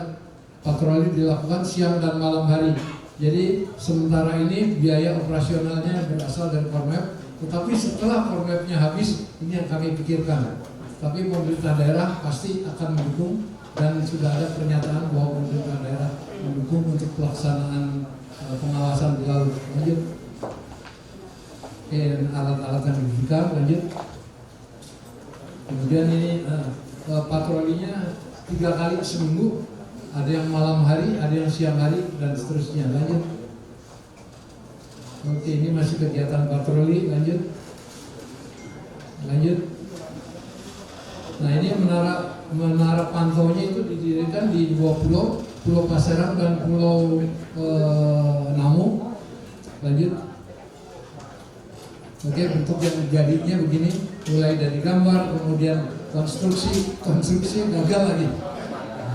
Patroli dilakukan siang dan malam hari. Jadi sementara ini biaya operasionalnya berasal dari Kormap, tetapi setelah Kormapnya habis, ini yang kami pikirkan. Tapi pemerintah daerah pasti akan mendukung dan sudah ada pernyataan bahwa pemerintah daerah mendukung untuk pelaksanaan pengawasan di laut. Lanjut. Dan alat-alat yang diberikan. Lanjut. Kemudian ini patrolinya 3 kali seminggu. Ada yang malam hari, ada yang siang hari, dan seterusnya. Lanjut. Oke, ini masih kegiatan patroli. Lanjut. Nah, ini menara pantaunya itu didirikan di 2 pulau, Pulau Pasaran dan Pulau Namu. Lanjut. Oke, bentuk yang jadinya begini, mulai dari gambar, kemudian konstruksi gagal lagi.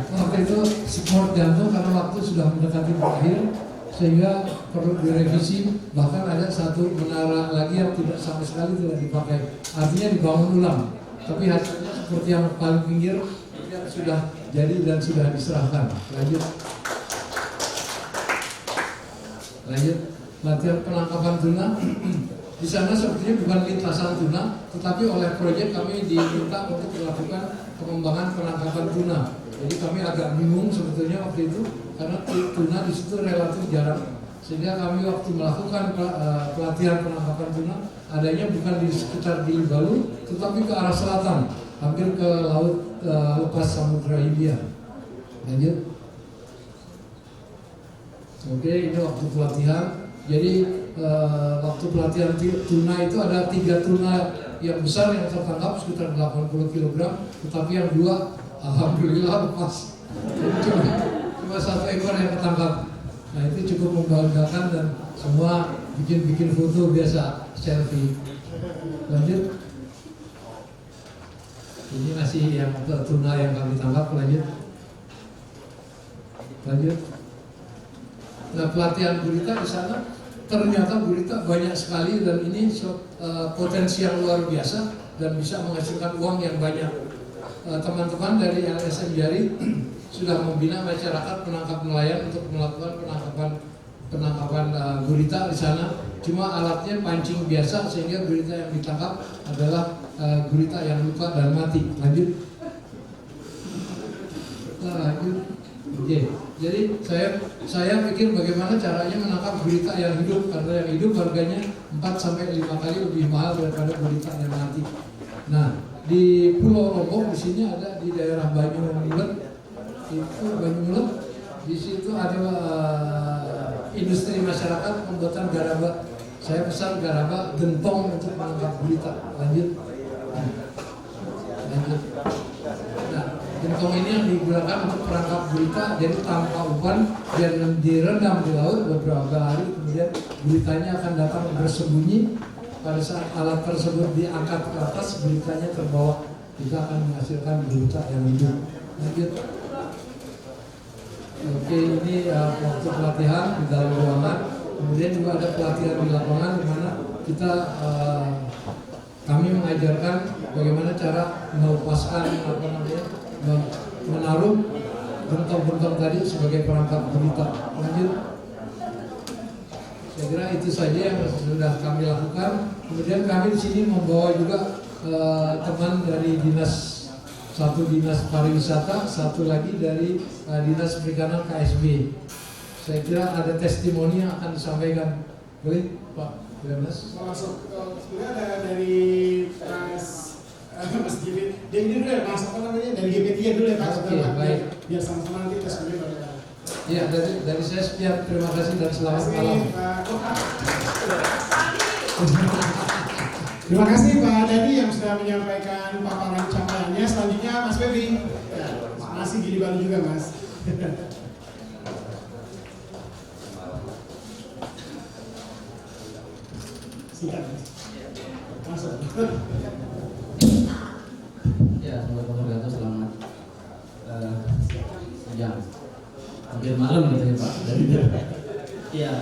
Waktu itu support jantung karena waktu sudah mendekati berakhir, sehingga perlu direvisi. Bahkan ada satu menara lagi yang tidak sama sekali tidak dipakai, artinya dibangun ulang. Tapi hasilnya seperti yang paling pinggir yang sudah jadi dan sudah diserahkan. Lanjut. Latihan penangkapan tuna. Di sana sepertinya bukan lintasan tuna, tetapi oleh proyek kami diminta untuk melakukan pengembangan penangkapan tuna. Jadi kami agak bingung sebetulnya waktu itu karena tuna di situ relatif jarang, sehingga kami waktu melakukan pelatihan penangkapan tuna adanya bukan di sekitar Gili Balu, tetapi ke arah selatan, hampir ke laut lepas Samudra Hindia. Lanjut. Oke, ini waktu pelatihan. Jadi waktu pelatihan tuna itu ada 3 tuna yang besar yang tertangkap sekitar 80 kg, tetapi yang 2 alhamdulillah lepas. Cuma 1 ekor yang ketangkap. Nah, itu cukup membanggakan dan semua bikin foto biasa, selfie. Lanjut. Ini masih yang tuna yang kami tangkap. Lanjut. Nah, pelatihan gurita di sana ternyata gurita banyak sekali dan ini potensi yang luar biasa dan bisa menghasilkan uang yang banyak. Teman-teman dari LSM Jari sudah membina masyarakat penangkap nelayan untuk melakukan penangkapan gurita di sana. Cuma alatnya pancing biasa sehingga gurita yang ditangkap adalah gurita yang luka dan mati. Lanjut. Oke. Jadi saya pikir bagaimana caranya menangkap gurita yang hidup, karena yang hidup harganya 4-5 kali lebih mahal daripada gurita yang mati. Nah, di Pulau Lombok di sini ada di daerah Banyumulet, di situ ada industri masyarakat pembuatan garaba. Saya pesan garaba gentong untuk menangkap gurita. Lanjut. Nah, gentong ini yang digunakan untuk perangkap gurita, jadi tanpa umpan dan direndam di laut beberapa hari, kemudian guritanya akan datang bersembunyi. Pada saat alat tersebut diangkat ke atas, guritanya terbawa. Kita akan menghasilkan gurita yang hidup. Lanjut. Oke, ini waktu pelatihan di dalam ruangan. Kemudian juga ada pelatihan di lapangan di mana kami mengajarkan bagaimana cara melepaskan menaruh gentong-gentong tadi sebagai perangkap gurita. Lanjut. Saya kira itu saja yang sudah kami lakukan. Kemudian kami di sini membawa juga teman dari satu dinas pariwisata, satu lagi dari dinas perikanan KSB. Saya kira ada testimoni yang akan disampaikan. Boleh, Pak Mas? Masuk sebenarnya ada dari Mas Gibit, dari GPTI Demikian dulu ya Pak, Oke, sudah Pak, baik. biar sama-sama nanti tes kemudian baru jalan. Ya, dari saya sekian, terima kasih dan selamat Terima malam. kasih Pak. Terima kasih Pak Dadi yang sudah menyampaikan paparan capaiannya. Selanjutnya Mas Febi. Ya, masih Gili Balu juga Mas. Sikat Mas. Masuk. Ya, selamat selamat siang. Hampir malam gitu ya Pak. Iya,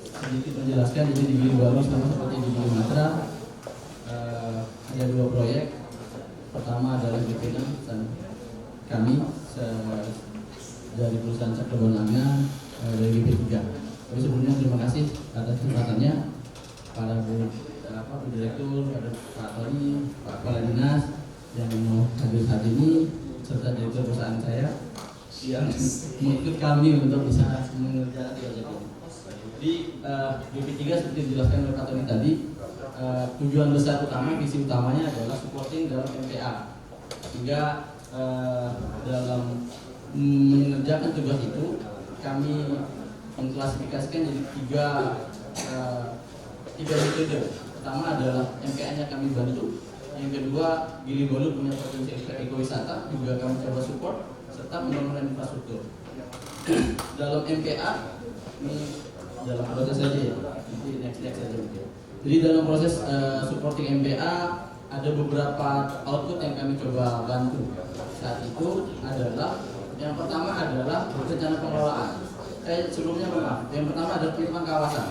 sedikit menjelaskan jadi di Gili Balu sama seperti di Gili Matra ada dua proyek. Pertama adalah GP6 dan kami dari perusahaan Cakrabonanga dari GP3. Tapi sebelumnya terima kasih atas kesempatannya para direktur, pada Pak Tony, Pak Kepala Dinas yang mau hadir saat ini, serta direktur perusahaan saya yang mengikut kami untuk bisa mengerjakan proyek ini. Di BP3 seperti dijelaskan oleh Pak Tony tadi, tujuan besar utama, visi utamanya adalah supporting dalam MPA, sehingga dalam mengerjakan tugas itu kami mengklasifikasikan jadi tiga metode. Pertama adalah MPA-nya kami bantu. Yang kedua, Gili Balu punya potensi ekowisata, juga kami coba support serta pembangunan infrastruktur. Dalam MPA ini dalam proses saja ya, nanti next saja mungkin. Jadi dalam proses supporting MPA ada beberapa output yang kami coba bantu. Saat itu adalah yang pertama adalah rencana pengelolaan. Sebelumnya maaf, yang pertama adalah penetapan kawasan.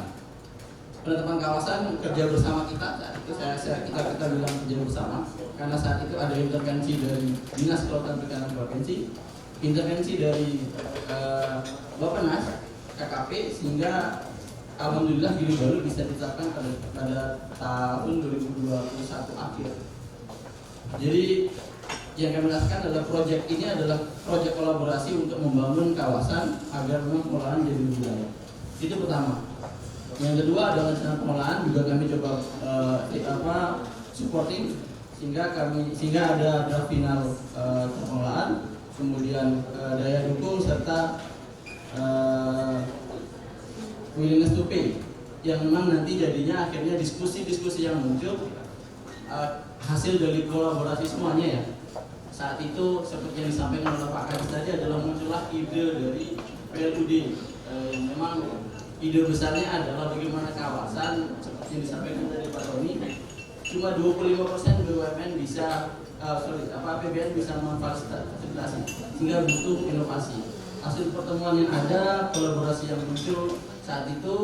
Penetapan kawasan kerja bersama kita, saat itu kita bilang kerja bersama, karena saat itu ada intervensi dari Dinas Kelautan Perikanan Provinsi, intervensi dari Bappenas, KKP, sehingga alhamdulillah Gili Balu bisa ditetapkan pada tahun 2021 akhir. Jadi yang kami lakukan adalah proyek ini adalah proyek kolaborasi untuk membangun kawasan agar memang pengelolaan jadi lebih baik. Itu pertama. Yang kedua adalah rencana pengelolaan, juga kami coba supporting sehingga ada draft final pengelolaan, kemudian daya dukung serta willingness to pay yang memang nanti jadinya akhirnya diskusi-diskusi yang muncul hasil dari kolaborasi semuanya ya. Saat itu seperti yang disampaikan oleh Pak Kadis tadi adalah muncullah ide dari PLUD. Memang ide besarnya adalah bagaimana kawasan seperti yang disampaikan dari Pak Tony, cuma 25% BUMN bisa APBN bisa memfasilitasi, sehingga butuh inovasi. Hasil pertemuan yang ada, kolaborasi yang muncul saat itu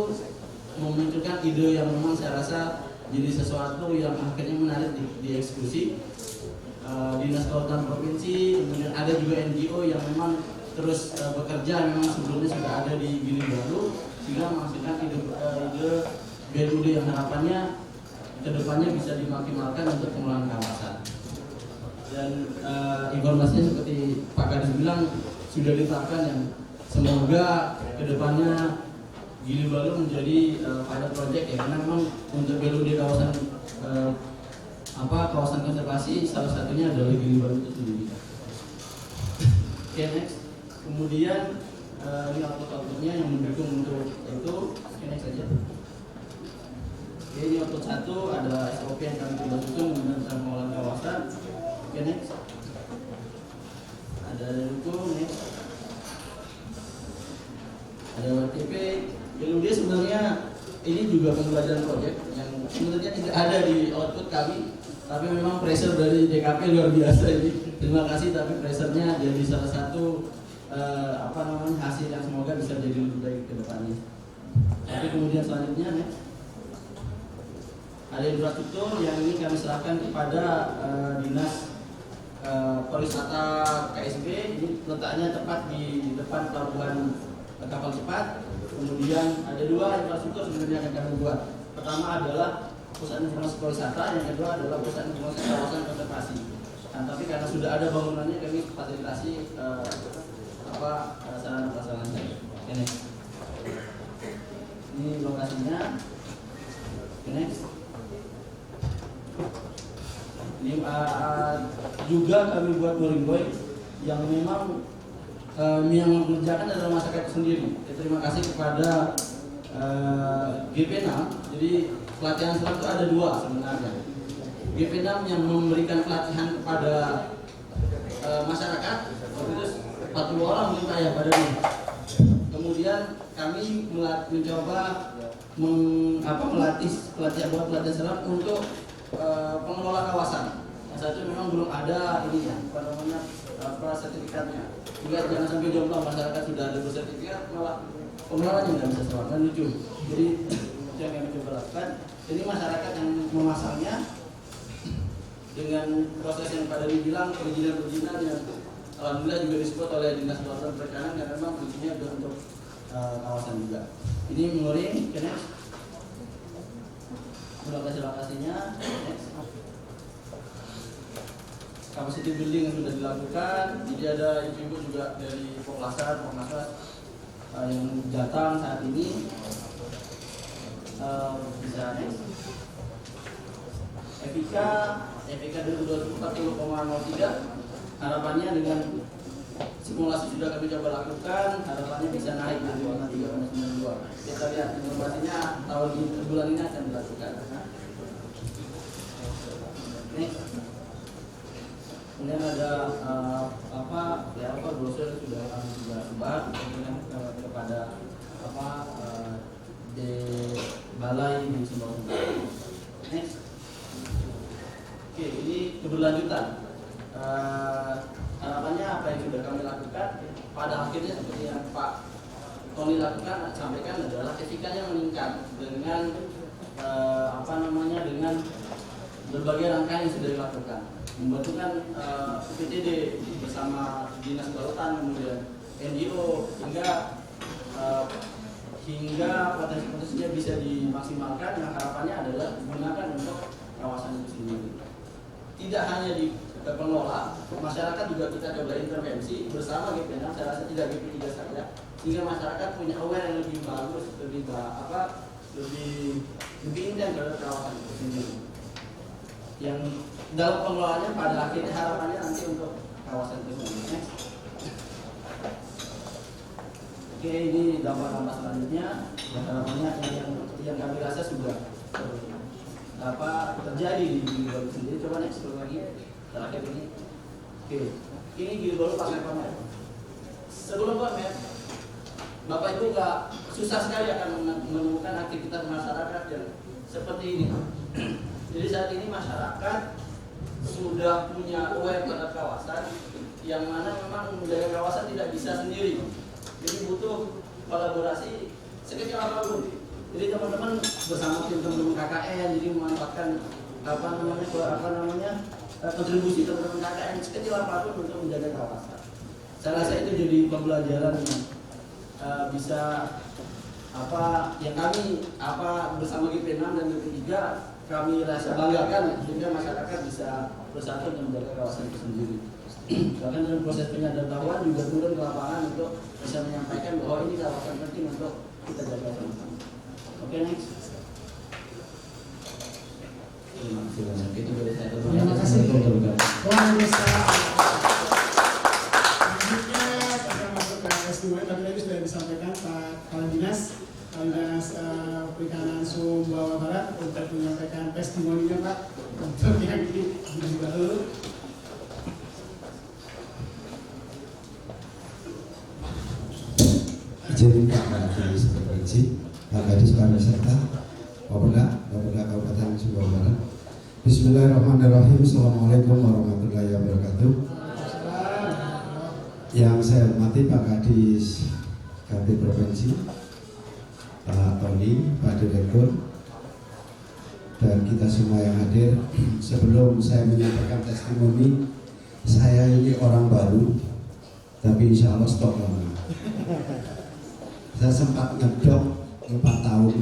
memunculkan ide yang memang saya rasa jadi sesuatu yang akhirnya menarik dieksekusi. Dinas Kelautan Provinsi, kemudian ada juga NGO yang memang terus bekerja, memang sebelumnya sudah ada di Gili Balu, sehingga menghasilkan ide BLUD yang harapannya kedepannya bisa dimaksimalkan untuk pengelolaan kawasan. Dan informasinya seperti Pak Kadis bilang sudah ditetapkan, yang semoga kedepannya Gili Balu menjadi pilot project ya, karena memang untuk BLUD kawasan kawasan konservasi salah satunya adalah Gili Balu itu sendiri. Oke, next. Kemudian ini output-outputnya yang mendukung untuk itu. Oke, next saja. Oke, ini output 1 ada SOP yang kami coba susun kemudian pengelolaan kawasan. Oke, next. Ada dukung, next. Ada WTP. BLUD sebenarnya ini juga pembelajaran proyek yang sebenarnya tidak ada di output kami, tapi memang pressure dari DKP luar biasa ini. Terima kasih, tapi pressure-nya jadi salah satu hasil yang semoga bisa jadi lebih baik ke depannya. Tapi kemudian selanjutnya ada infrastruktur yang ini kami serahkan kepada Dinas Pariwisata KSB. Ini letaknya tepat di depan pelabuhan kapal cepat. Kemudian ada dua infrastruktur sebenarnya yang kami buat. Pertama adalah pusat informasi pariwisata, yang kedua adalah pusat informasi kawasan konservasi. Nah, tapi karena sudah ada bangunannya, kami fasilitasi sarana prasarana. Ini lokasinya. Next. Ini juga kami buat Boringboy yang memang yang mengerjakan adalah masyarakat sendiri. Terima kasih kepada GP6. Jadi pelatihan selam itu ada dua sebenarnya. GP6 yang memberikan pelatihan kepada masyarakat, terus 40 orang mungkin Pak ya pada ini. Kemudian kami mencoba melatih pelatihan selam untuk pengelola kawasan. Yang satu memang belum ada ininya, sertifikatnya. Juga jangan sampai jomblo masyarakat sudah ada bersertifikat malah pengelolanya nggak bisa selam, kan lucu. Jadi yang kami coba lakukan, ini masyarakat yang memasangnya dengan proses yang Pak Dani bilang perizinan yang alhamdulillah juga disupport oleh Dinas Kelautan Perikanan dan memang fungsinya juga untuk kawasan juga. Ini menguring, next. Lokasi-lokasinya, next. Capacity building yang sudah dilakukan. Jadi ada ibu-ibu juga dari Poklasar yang datang saat ini. Bisa next. FIK 2040,03. Harapannya dengan simulasi sudah kami coba lakukan, harapannya bisa naik dari 53,92. Kita lihat informasinya bulan ini akan dilakukan. Next. Kemudian ada brosur sudah kami juga sebar kepada di balai di Sumbawa. Next. Oke, ini keberlanjutan. Harapannya apa yang sudah kami lakukan pada akhirnya seperti yang Pak Tony lakukan sampaikan adalah etikanya meningkat dengan dengan berbagai rangkaian yang sudah dilakukan, membentukkan PTD bersama Dinas Kelautan, kemudian NGO hingga potensi-potensinya bisa dimaksimalkan. Yang harapannya adalah digunakan untuk kawasan itu sendiri. Tidak hanya di pengelola, masyarakat juga kita coba intervensi bersama GP6, saya rasa tidak GP3 saja, sehingga masyarakat punya aware yang lebih bagus, lebih intens terhadap kawasan itu sendiri. Yang dalam pengelolaannya pada akhirnya harapannya nanti untuk kawasan itu sendiri. Oke, ini dampak-dampak selanjutnya. Harapannya yang kami rasa sudah terjadi di Gili sendiri. Coba next lagi. Terakhir ini. Oke. Ini Gili pakai pamer. Sebelum pamer, Bapak Ibu nggak susah sekali akan menemukan aktivitas masyarakat yang seperti ini. Jadi saat ini masyarakat sudah punya aware terhadap kawasan, yang mana memang menjaga kawasan tidak bisa sendiri. Jadi butuh kolaborasi sekecil apapun. Jadi teman-teman bersama teman-teman KKN, jadi memanfaatkan kontribusi teman-teman KKN sekecil apapun untuk menjaga kawasan. Saya rasa itu jadi pembelajaran yang bisa yang kami bersama GP6 dan GP3 kami rasa banggakan, sehingga masyarakat bisa bersatu dan menjaga kawasan itu sendiri. Bahkan dalam proses penyadaran juga turun ke lapangan untuk bisa menyampaikan bahwa ini kawasan penting untuk kita jaga sama-sama. Oke, next. Itu dari saya. Terima kasih. Selanjutnya kita masuk ke testimoni, tapi tadi sudah disampaikan Pak Kepala Dinas Perikanan Sumbawa Barat untuk menyampaikan testimoninya Pak untuk yang ini dulu. Izin Pak Kadis Provinsi, Pak Kadis Pariwisata, Wapena Kabupaten Sumbawa Barat. Bismillahirrahmanirrahim. Assalamualaikum warahmatullahi wabarakatuh. Yang saya hormati Pak Kadis KB Provinsi, Pak Tony, Pak Direktur, dan kita semua yang hadir. Sebelum saya menyampaikan testimoni, saya ini orang baru, tapi insya Allah stop lama. Saya sempat ngedok 4 tahun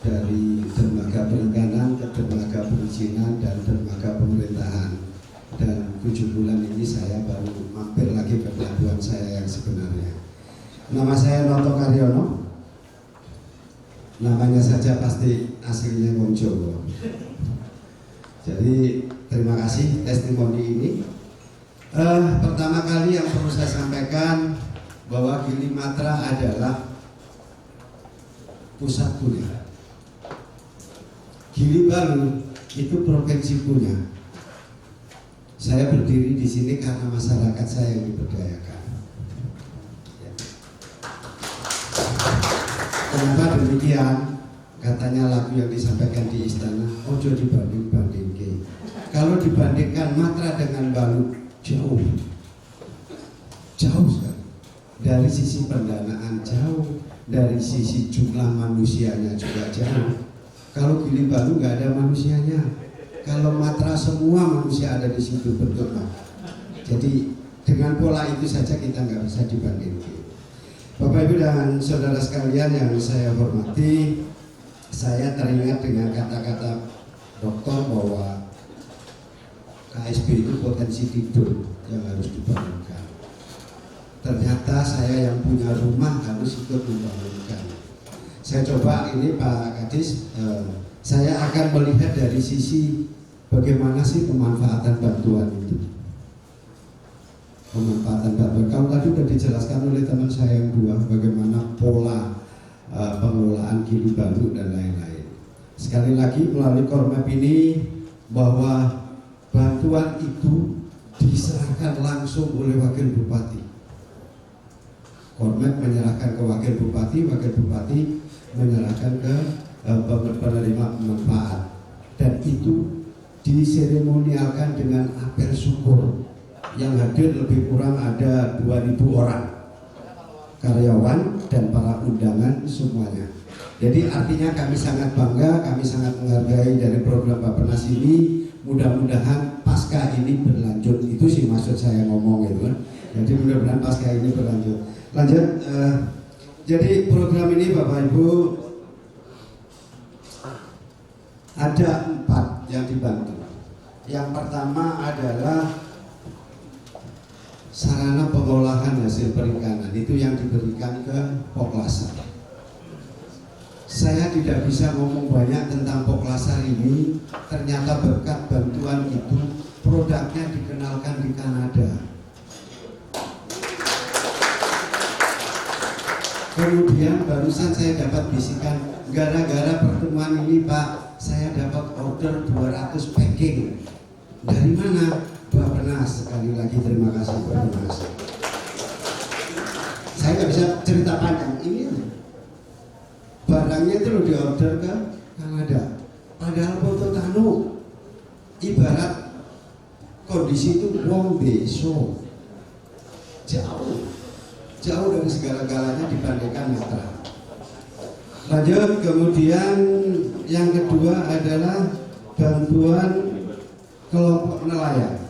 dari dermaga perikanan ke dermaga perizinan dan dermaga pemerintahan, dan 7 bulan ini saya baru mampir lagi ke pelabuhan saya yang sebenarnya. Nama saya Noto Karyono, namanya saja pasti aslinya Wong Jawa. Jadi terima kasih testimoni ini. Pertama kali yang perlu saya sampaikan bahwa Gili Matra adalah pusat punya. Gili Balu itu provinsi punya. Saya berdiri di sini karena masyarakat saya yang diberdayakan. Ya. Kenapa demikian? Katanya lagu yang disampaikan di istana, ojo dibanding-bandingke. Kalau dibandingkan Matra dengan Balu, jauh sekali. Dari sisi pendanaan jauh, dari sisi jumlah manusianya juga jauh. Kalau Gili Balu nggak ada manusianya, kalau Matra semua manusia ada di situ bentuknya. Jadi dengan pola itu saja kita nggak bisa dibandingkan. Bapak Ibu dan saudara sekalian yang saya hormati, saya teringat dengan kata-kata dokter bahwa KSB itu potensi tidur yang harus dibangunkan. Ternyata saya yang punya rumah harus ikut membangunkan. Saya coba ini Pak Kadis, saya akan melihat dari sisi bagaimana sih pemanfaatan bantuan itu. Pemanfaatan bantuan, kalau tadi sudah dijelaskan oleh teman saya yang dua, bagaimana pola pengelolaan Gili Balu dan lain-lain. Sekali lagi melalui Kormap ini bahwa bantuan itu diserahkan langsung oleh Wakil Bupati. Kormap menyerahkan ke Wakil Bupati menyerahkan ke penerima manfaat, dan itu diseremonialkan dengan apel syukur yang hadir lebih kurang ada 2.000 orang. Karyawan dan para undangan semuanya. Jadi artinya kami sangat bangga, kami sangat menghargai dari program Bappenas ini. Mudah-mudahan pasca ini berlanjut. Itu sih maksud saya ngomong itu kan. Jadi mudah-mudahan pasca ini berlanjut. Lanjut. Jadi program ini Bapak Ibu ada 4 yang dibantu. Yang pertama adalah sarana pengolahan hasil perikanan, itu yang diberikan ke Poklasar. Saya tidak bisa ngomong banyak tentang Poklasar ini. Ternyata berkat bantuan itu produknya dikenalkan di Kanada. Kemudian barusan saya dapat bisikan, gara-gara pertemuan ini Pak, saya dapat order 200 packing. Dari mana? Bappenas. Sekali lagi terima kasih Bappenas. Saya nggak bisa cerita panjang. Ini barangnya itu loh diorder ke Kanada. Padahal foto tanu ibarat kondisi itu wong beso, jauh dari segala-galanya dibandingkan Matra. Lanjut, kemudian yang kedua adalah bantuan kelompok nelayan.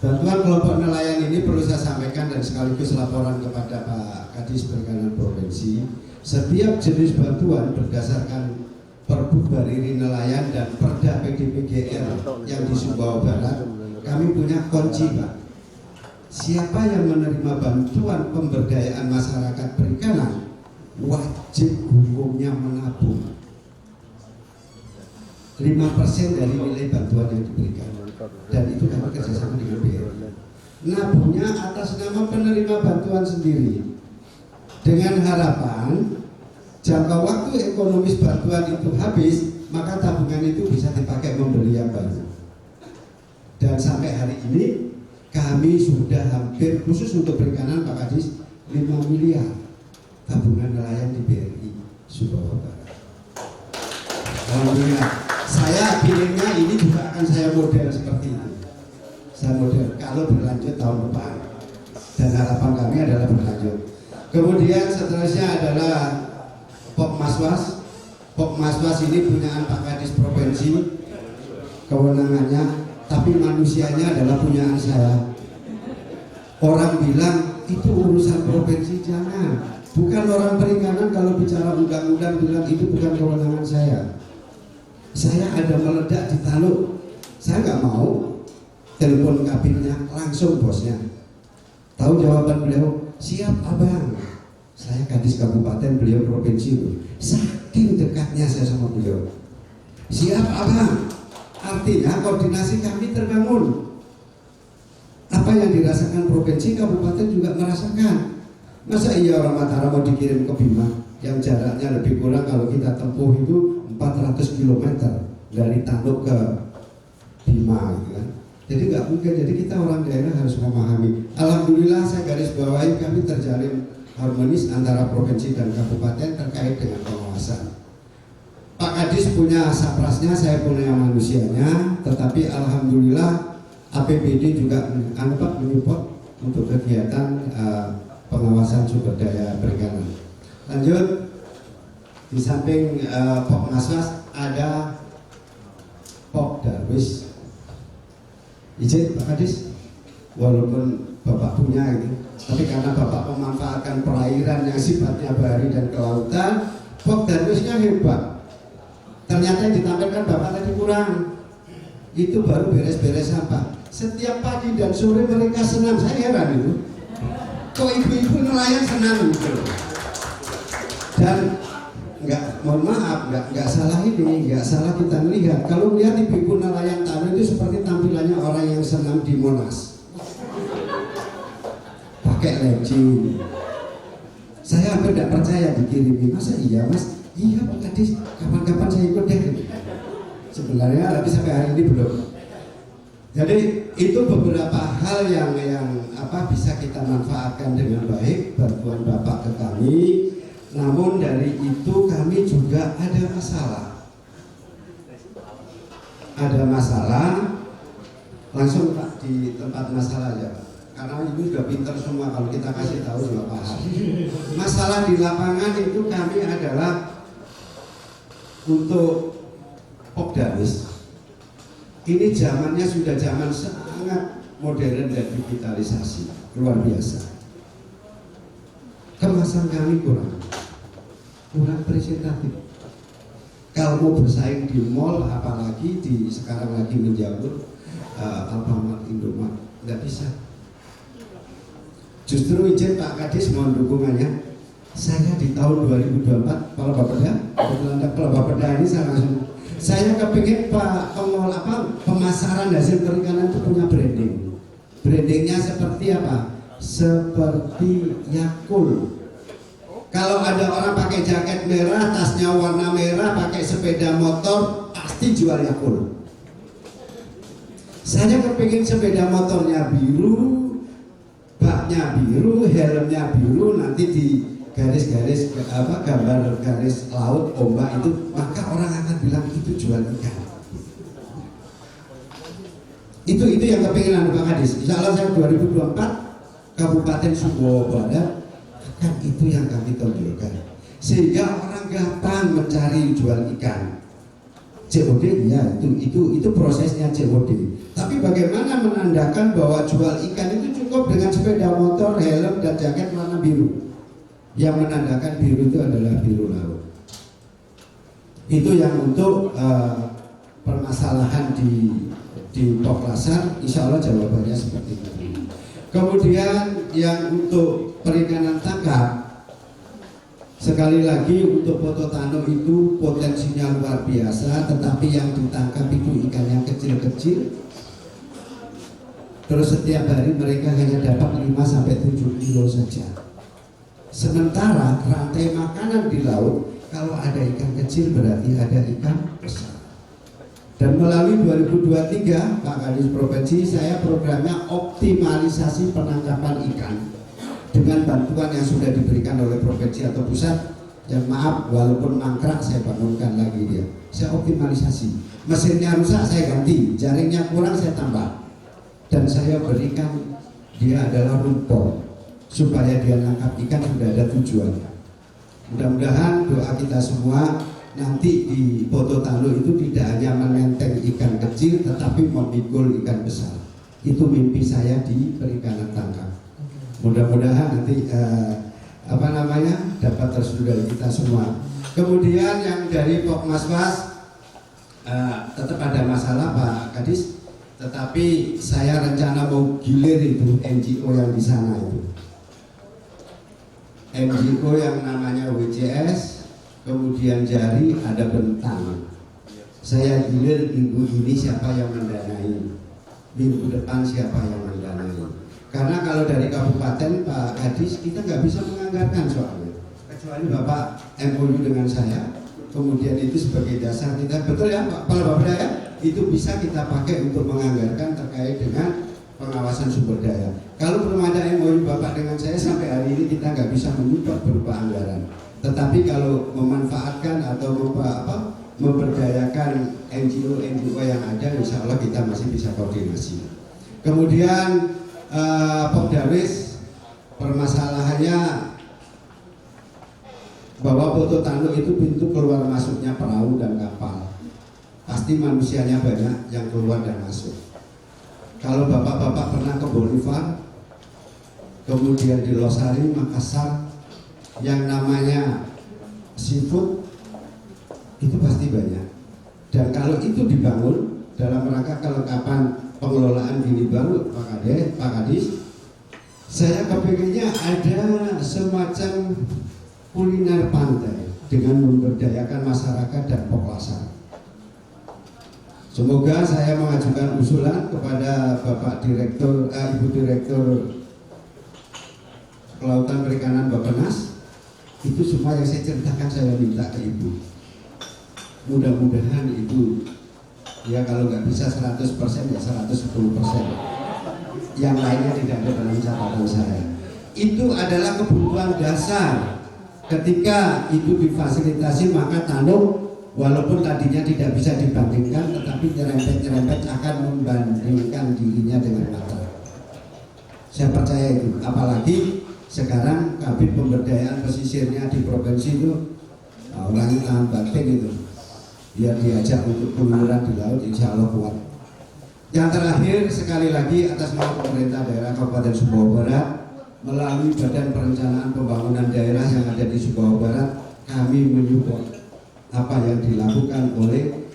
Bantuan kelompok nelayan ini perlu saya sampaikan dan sekaligus laporan kepada Pak Kadis Perikanan Provinsi. Setiap jenis bantuan berdasarkan Perbu Bariri Nelayan dan Perda PDPGR yang di Sumbawa Barat, kami punya kunci Pak. Siapa yang menerima bantuan pemberdayaan masyarakat perikanan wajib hukumnya menabung 5% dari nilai bantuan yang diberikan, dan itu kami kerjasama dengan BRI. Nabungnya atas nama penerima bantuan sendiri, dengan harapan jangka waktu ekonomis bantuan itu habis, maka tabungan itu bisa dipakai membeli yang baru. Dan sampai hari ini kami sudah hampir, khusus untuk perikanan Pak Kadis, 5 miliar tabungan nelayan di BRI Sumbawa Barat. Alhamdulillah. Saya pilihnya ini juga akan saya model seperti itu. Saya model kalau berlanjut tahun depan, dan harapan kami adalah berlanjut. Kemudian seterusnya adalah Pokmaswas. Pokmaswas ini punyaan Pak Kadis Provinsi, kewenangannya, tapi manusianya adalah punyaan saya. Orang bilang itu urusan provinsi, jangan. Bukan orang perikanan kalau bicara undang-undang bilang itu bukan kewenangan saya. Saya ada meledak di Taluk, saya nggak mau telepon kabinnya, langsung bosnya. Tahu jawaban beliau, siap abang. Saya Kadis Kabupaten, beliau provinsi. Saking dekatnya saya sama beliau. Siap abang, Artinya koordinasi kami terbangun. Apa yang dirasakan provinsi, kabupaten juga merasakan. Masa iya orang Mataram mau dikirim ke Bima yang jaraknya lebih kurang kalau kita tempuh itu 400 km dari Tanduk ke Bima gitu kan. Jadi nggak mungkin, jadi kita orang daerah harus memahami. Alhamdulillah saya garis bawahi kami terjalin harmonis antara provinsi dan kabupaten terkait dengan pengawasan. Pak Kadis punya saprasnya, saya punya manusianya, tetapi alhamdulillah APBD juga menyupport untuk kegiatan pengawasan sumber daya perikanan. Lanjut, di samping Pokmaswas ada Pok Darwis. Izin Pak Kadis, walaupun Bapak punya itu, tapi karena Bapak memanfaatkan perairan yang sifatnya bahari dan kelautan, Pok Darwisnya hebat. Ternyata yang ditampilkan Bapak tadi kurang. Itu baru beres-beres sampah. Setiap pagi dan sore mereka senam, saya heran itu. Kok ibu-ibu nelayan senam gitu. Dan mohon maaf, nggak salah ini, nggak salah kita melihat. Kalau lihat ibu-ibu nelayan tanah itu seperti tampilannya orang yang senam di Monas. Pakai legging. Saya hampir tidak percaya dikirimi. Masa iya Mas? Iya Pak Kadis, kapan-kapan saya ikut deh. Sebenarnya tapi sampai hari ini belum. Jadi itu beberapa hal yang bisa kita manfaatkan dengan baik, bantuan Bapak ke kami. Namun dari itu kami juga ada masalah. Ada masalah, langsung Pak di tempat masalah aja Pak. Karena ini sudah pintar semua, kalau kita kasih tahu juga paham. Masalah di lapangan itu kami adalah untuk Pokdanis. Ini zamannya sudah zaman sangat modern dan digitalisasi, luar biasa. Kemasan kami kurang presentatif. Kalau mau bersaing di mall, apalagi di sekarang lagi menjamur Alfamart, Indomaret, nggak bisa. Justru izin Pak Kadis mohon dukungannya. Saya di tahun 2024 kalau Bapeda ini saya kepingin pemasaran hasil perikanan itu punya branding. Brandingnya seperti apa? Seperti Yakult. Kalau ada orang pakai jaket merah, tasnya warna merah, pakai sepeda motor, pasti jual Yakult. Saya kepingin sepeda motornya biru, baknya biru, helmnya biru, nanti di garis-garis gambar garis laut ombak itu, maka orang akan bilang itu jual ikan. Itu yang kepinginan Pak Kadis. Insya Allah saya 2024 Kabupaten Sumbawa Barat akan itu yang kami tonjolkan, sehingga orang gampang mencari jual ikan. COD ya itu prosesnya COD. Tapi bagaimana menandakan bahwa jual ikan itu cukup dengan sepeda motor, helm dan jaket warna biru. Yang menandakan biru itu adalah biru laut. Itu yang untuk permasalahan di Poklasar, insya Allah jawabannya seperti itu. Kemudian yang untuk perikanan tangkap, sekali lagi untuk Poto Tano itu potensinya luar biasa, tetapi yang ditangkap itu ikan yang kecil-kecil. Terus setiap hari mereka hanya dapat 5-7 kilo saja. Sementara rantai makanan di laut, kalau ada ikan kecil berarti ada ikan besar. Dan melalui 2023 Pak Kadis Provinsi, saya programnya optimalisasi penangkapan ikan dengan bantuan yang sudah diberikan oleh provinsi atau pusat. Yang maaf, walaupun mangkrak saya bangunkan lagi dia. Saya optimalisasi. Mesinnya rusak saya ganti, jaringnya kurang saya tambah. Dan saya berikan dia adalah rumpor, supaya dia nangkap ikan sudah ada tujuannya. Mudah-mudahan doa kita semua nanti di Poto Tano itu tidak hanya menenteng ikan kecil, tetapi memikul ikan besar. Itu mimpi saya di perikanan tangkap. Mudah-mudahan nanti dapat terwujud dari kita semua. Kemudian yang dari Pokmaswas tetap ada masalah Pak Kadis, tetapi saya rencana mau gilir itu NGO yang di sana itu. NGO yang namanya WCS, kemudian Jari, ada Bentang. Saya gilir minggu ini siapa yang mendanai, minggu depan siapa yang mendanai. Karena kalau dari kabupaten Pak Kadis kita nggak bisa menganggarkan soalnya, kecuali Bapak MOU dengan saya, kemudian itu sebagai dasar kita, betul ya Pak Bapeda ya, itu bisa kita pakai untuk menganggarkan terkait dengan pengawasan sumber daya. Kalau belum ada MOU Bapak dengan saya sampai hari ini kita nggak bisa menyupport berupa anggaran. Tetapi kalau memanfaatkan atau memberdayakan NGO yang ada, insya Allah kita masih bisa koordinasi. Kemudian Popdawis, permasalahannya bahwa Poto Tanduk itu pintu keluar masuknya perahu dan kapal. Pasti manusianya banyak yang keluar dan masuk. Kalau bapak-bapak pernah ke Bolivar, kemudian di Losari, Makassar, yang namanya seafood itu pasti banyak. Dan kalau itu dibangun dalam rangka kelengkapan pengelolaan Gili Baru, Pak Kadis, saya kepinginnya ada semacam kuliner pantai dengan memberdayakan masyarakat dan Poklasar. Semoga saya mengajukan usulan kepada Bapak Direktur, Ibu Direktur Kelautan Perikanan Bappenas, itu semua yang saya ceritakan saya minta ke Ibu. Mudah-mudahan itu, ya kalau nggak bisa 100% ya 110%. Yang lainnya tidak ada dalam catatan saya. Itu adalah kebutuhan dasar. Ketika itu difasilitasi maka Tanduk walaupun tadinya tidak bisa dibandingkan, tetapi nyerempet-nyerempet akan membandingkan dirinya dengan Matra. Saya percaya itu. Apalagi sekarang Kabin Pemberdayaan Pesisirnya di provinsi itu orang tahan batin itu. Biar diajak untuk keluyuran di laut, insya Allah kuat. Yang terakhir, sekali lagi atas nama pemerintah daerah Kabupaten Sumbawa Barat, melalui Badan Perencanaan Pembangunan Daerah yang ada di Sumbawa Barat, kami menyupport apa yang dilakukan oleh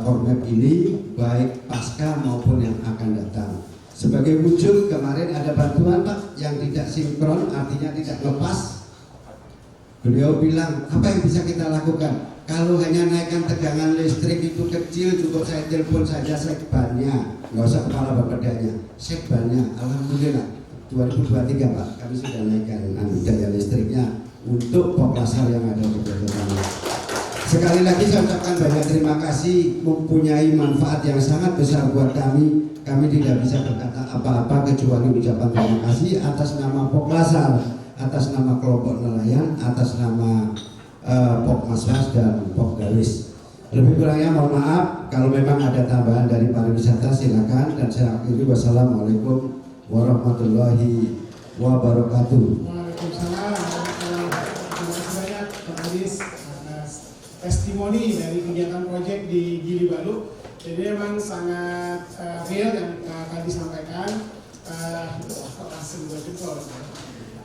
Kormap ini, baik pasca maupun yang akan datang. Sebagai wujud kemarin ada bantuan Pak yang tidak sinkron, artinya tidak lepas. Beliau bilang, apa yang bisa kita lakukan? Kalau hanya naikkan tegangan listrik itu kecil, cukup saya telepon saja sekbannya, nggak usah kepala bapedanya, sekbannya. Alhamdulillah 2023 Pak, kami sudah naikkan daya listriknya untuk Poklasar yang ada di Kota. Sekali lagi saya ucapkan banyak terima kasih, mempunyai manfaat yang sangat besar buat kami. Kami tidak bisa berkata apa-apa kecuali ucapan terima kasih atas nama Poklasar, atas nama kelompok nelayan, atas nama Pokmaswas dan Popdawis. Lebih kurangnya mohon maaf. Kalau memang ada tambahan dari pariwisata silakan. Dan saya akhiri, wassalamualaikum warahmatullahi wabarakatuh. Waalaikumsalam. Terima kasih banyak Pak Kadis atas testimoni dari kegiatan proyek di Gili Balu. Jadi memang sangat real yang Pak Kadis sampaikan. Langsung berjempol.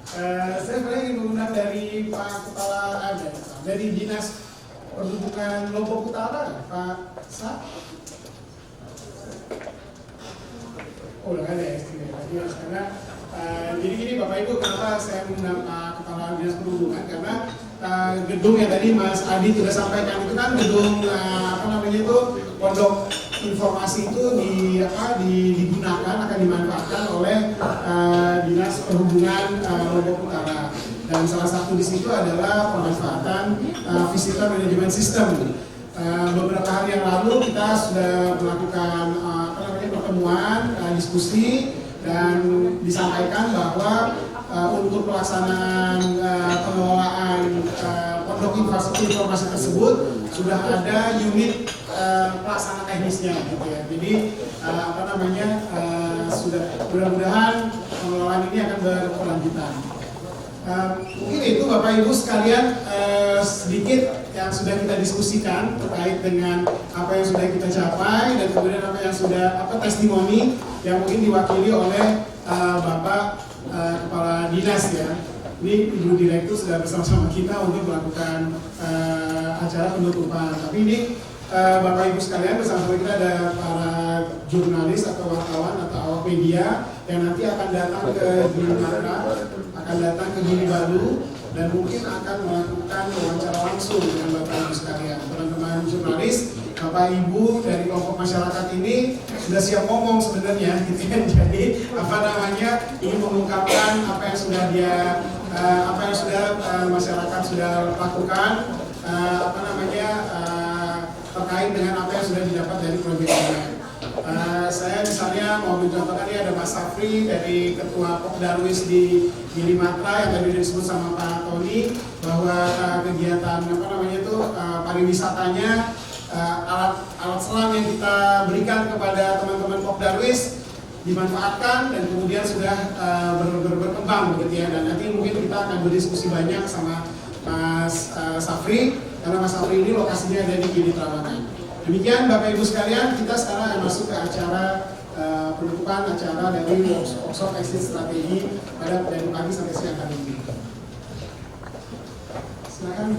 Saya sebenarnya ingin mengundang dari Pak Kepala dari Dinas Perhubungan Lombok Utara, Pak Sa. Oh, udah ada ya, karena jadi gini Bapak Ibu, kenapa saya mengundang Pak Kepala Dinas Perhubungan, karena gedung yang tadi Mas Adi sudah sampaikan itu kan gedung itu pondok informasi itu digunakan, akan dimanfaatkan oleh Dinas Perhubungan Lombok Utara, dan salah satu di situ adalah pemanfaatan visitor management system. Beberapa hari yang lalu kita sudah melakukan pertemuan, diskusi, dan disampaikan bahwa untuk pelaksanaan pengelolaan pondok informasi tersebut sudah ada unit pelaksana teknisnya gitu ya. Jadi sudah mudah-mudahan pengelolaan ini akan berkelanjutan. Mungkin itu Bapak Ibu sekalian sedikit yang sudah kita diskusikan terkait dengan apa yang sudah kita capai dan kemudian apa yang sudah testimoni yang mungkin diwakili oleh Bapak Kepala Dinas ya. Ini Ibu Direktur sudah bersama-sama kita untuk melakukan acara penutupan. Tapi ini Bapak Ibu sekalian, bersama kita ada para jurnalis atau wartawan atau awak media yang nanti akan datang ke Gili akan datang ke Gili Balu dan mungkin akan melakukan wawancara langsung dengan Bapak Ibu sekalian. Teman-teman jurnalis Bapak Ibu dari kelompok masyarakat ini sudah siap ngomong sebenarnya, gitu kan. Jadi ingin mengungkapkan apa yang sudah masyarakat sudah lakukan, terkait dengan apa yang sudah didapat dari proyek ini. Saya misalnya mau mencontohkan ini ada Mas Safri dari Ketua Pokdarwis di Gili Matra yang tadi disebut sama Pak Tony, bahwa kegiatan pariwisatanya, alat selam yang kita berikan kepada teman-teman Pokdarwis dimanfaatkan dan kemudian sudah berkembang begitu ya. Dan nanti mungkin kita akan berdiskusi banyak sama Mas Safri, karena Mas Safri ini lokasinya ada di Gili Trawangan. Demikian Bapak Ibu sekalian, kita sekarang akan masuk ke acara penutupan acara dari workshop exit strategi pada dari pagi sampai siang hari ini. Silakan.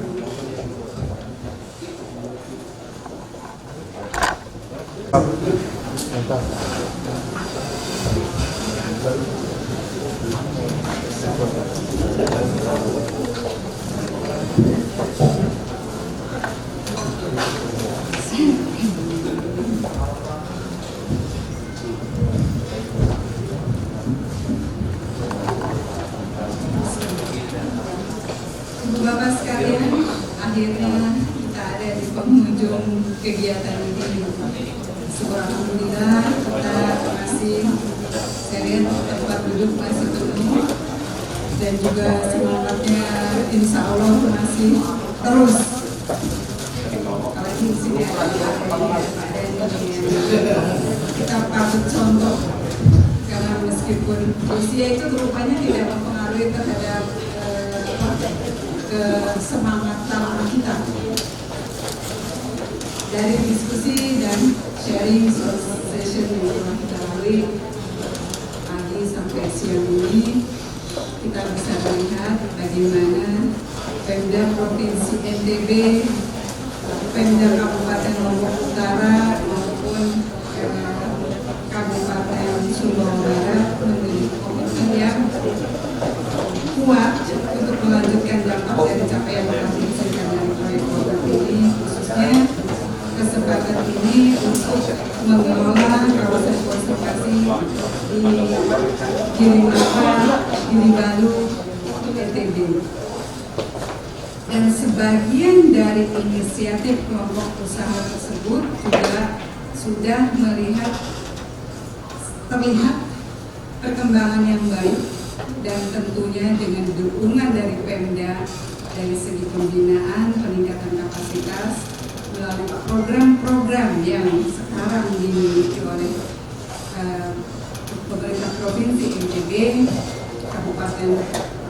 Bapak sekalian, akhirnya kita ada di penghujung kegiatan ini. Alhamdulillah, kita masih, saya lihat tempat duduk masih penuh dan juga semangatnya insya Allah masih terus. Apalagi di sini ada kita patut contoh, karena meskipun usia itu rupanya tidak mempengaruhi terhadap kesemangatan kita. Dari diskusi dan sharing session yang telah kita lalui pagi sampai siang ini, kita bisa melihat bagaimana Pemda Provinsi NTB, Pemda Kabupaten Lombok Utara maupun Kabupaten Sumbawa Barat memiliki komitmen yang kuat untuk melanjutkan dampak dari capaian yang dihasilkan dari proyek program ini, khususnya kesempatan ini untuk mengelola kawasan konservasi di Gili Matra, Gili Balu, NTB. Dan sebagian dari inisiatif kelompok usaha tersebut juga sudah terlihat perkembangan yang baik, dan tentunya dengan dukungan dari Pemda dari segi pembinaan, peningkatan kapasitas melalui program-program yang sekarang dimiliki oleh pemerintah Provinsi NTB, Kabupaten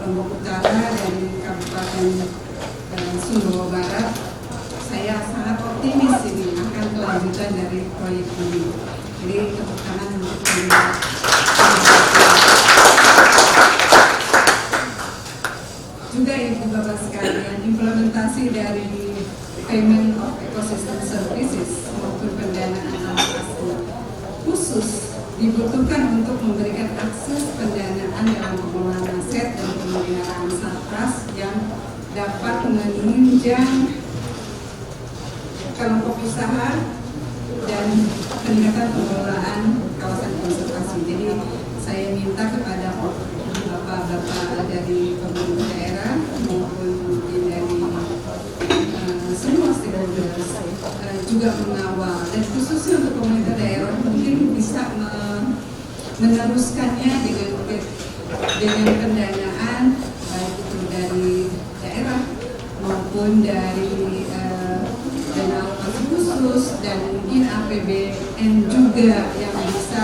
Lombok Utara, dan Kabupaten Sumbawa Barat. Saya sangat optimis ini akan kelanjutan dari proyek ini. Jadi tepuk tangan untuk juga Ibu Bapak sekalian, implementasi dari Payment of Ecosystem Services maupun pendanaan alokasi khusus dibutuhkan untuk memberikan akses pendanaan dalam pengelolaan aset dan pemeliharaan satgas yang dapat menunjang kelompok usaha dan peningkatan pengelolaan kawasan konservasi. Jadi saya minta kepada bapak-bapak dari pemerintah daerah maupun mungkin dari semua stakeholders juga mengawal, dan khususnya untuk pemerintah daerah mungkin bisa meneruskannya dengan pendanaan baik itu dari daerah maupun dari dana alokasi khusus, dan mungkin APBN juga yang bisa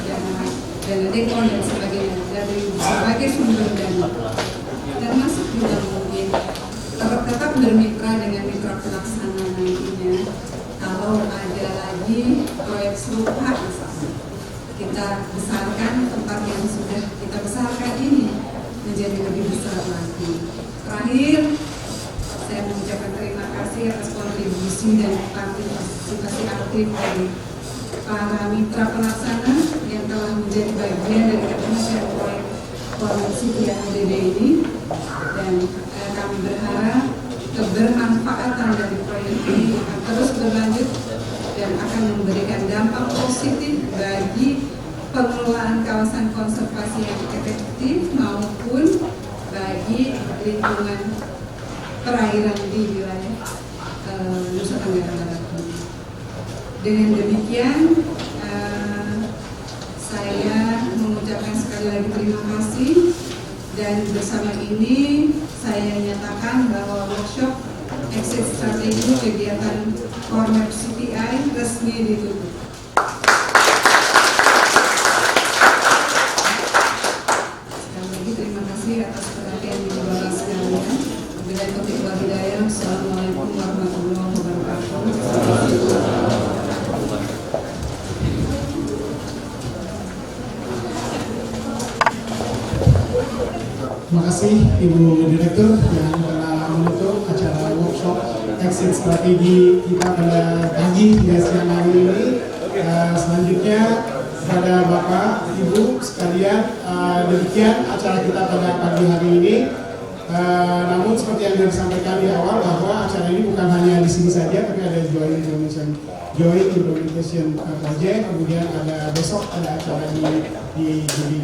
dana dekon dan sebagainya dari berbagai sumber dana, termasuk juga mungkin tetap bermitra dengan mitra pelaksana nantinya. Kalau ada lagi proyek serupa misalnya, kita besarkan tempat yang sudah kita besarkan ini menjadi lebih besar lagi. Terakhir, saya mengucapkan terima kasih atas kontribusi dan partisipasi aktif dari para mitra pelaksana yang telah menjadi bagian dari penyelesaian proyek koalisi NTB ini, dan kami berharap kebermanfaatan dari proyek ini akan terus berlanjut dan akan memberikan dampak positif bagi pengelolaan kawasan konservasi yang efektif maupun bagi lingkungan perairan di wilayah Nusa Tenggara Barat. Dengan demikian, saya mengucapkan sekali lagi terima kasih, dan bersama ini saya nyatakan bahwa workshop exit strategi kegiatan Kormap CTI resmi ditutup. Sekali lagi terima kasih atas perhatian Bapak sekalian. Bila topik wabidaya, Assalamualaikum warahmatullahi wabarakatuh. Terima kasih Ibu Direktur yang telah menutup acara workshop exit strategi kita pada pagi di siang hari ini. Selanjutnya kepada Bapak, Ibu sekalian, demikian acara kita pada pagi hari ini. Namun seperti yang disampaikan di awal bahwa acara ini bukan hanya di sini saja, tapi ada joint implementation project, kemudian ada besok ada acara di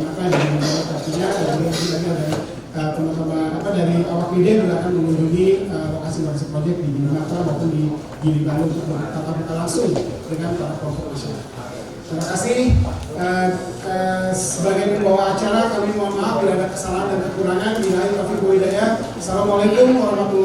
Mata di artinya ada teman-teman dari awak media juga akan mengunjungi lokasi proyek di Mata maupun di Gili Balu untuk bertatap muka langsung dengan para kelompok masyarakat. Terima kasih. Sebagai pembawa acara kami mohon maaf bila ada kesalahan dan kekurangan. Assalamualaikum warahmatullahi wabarakatuh.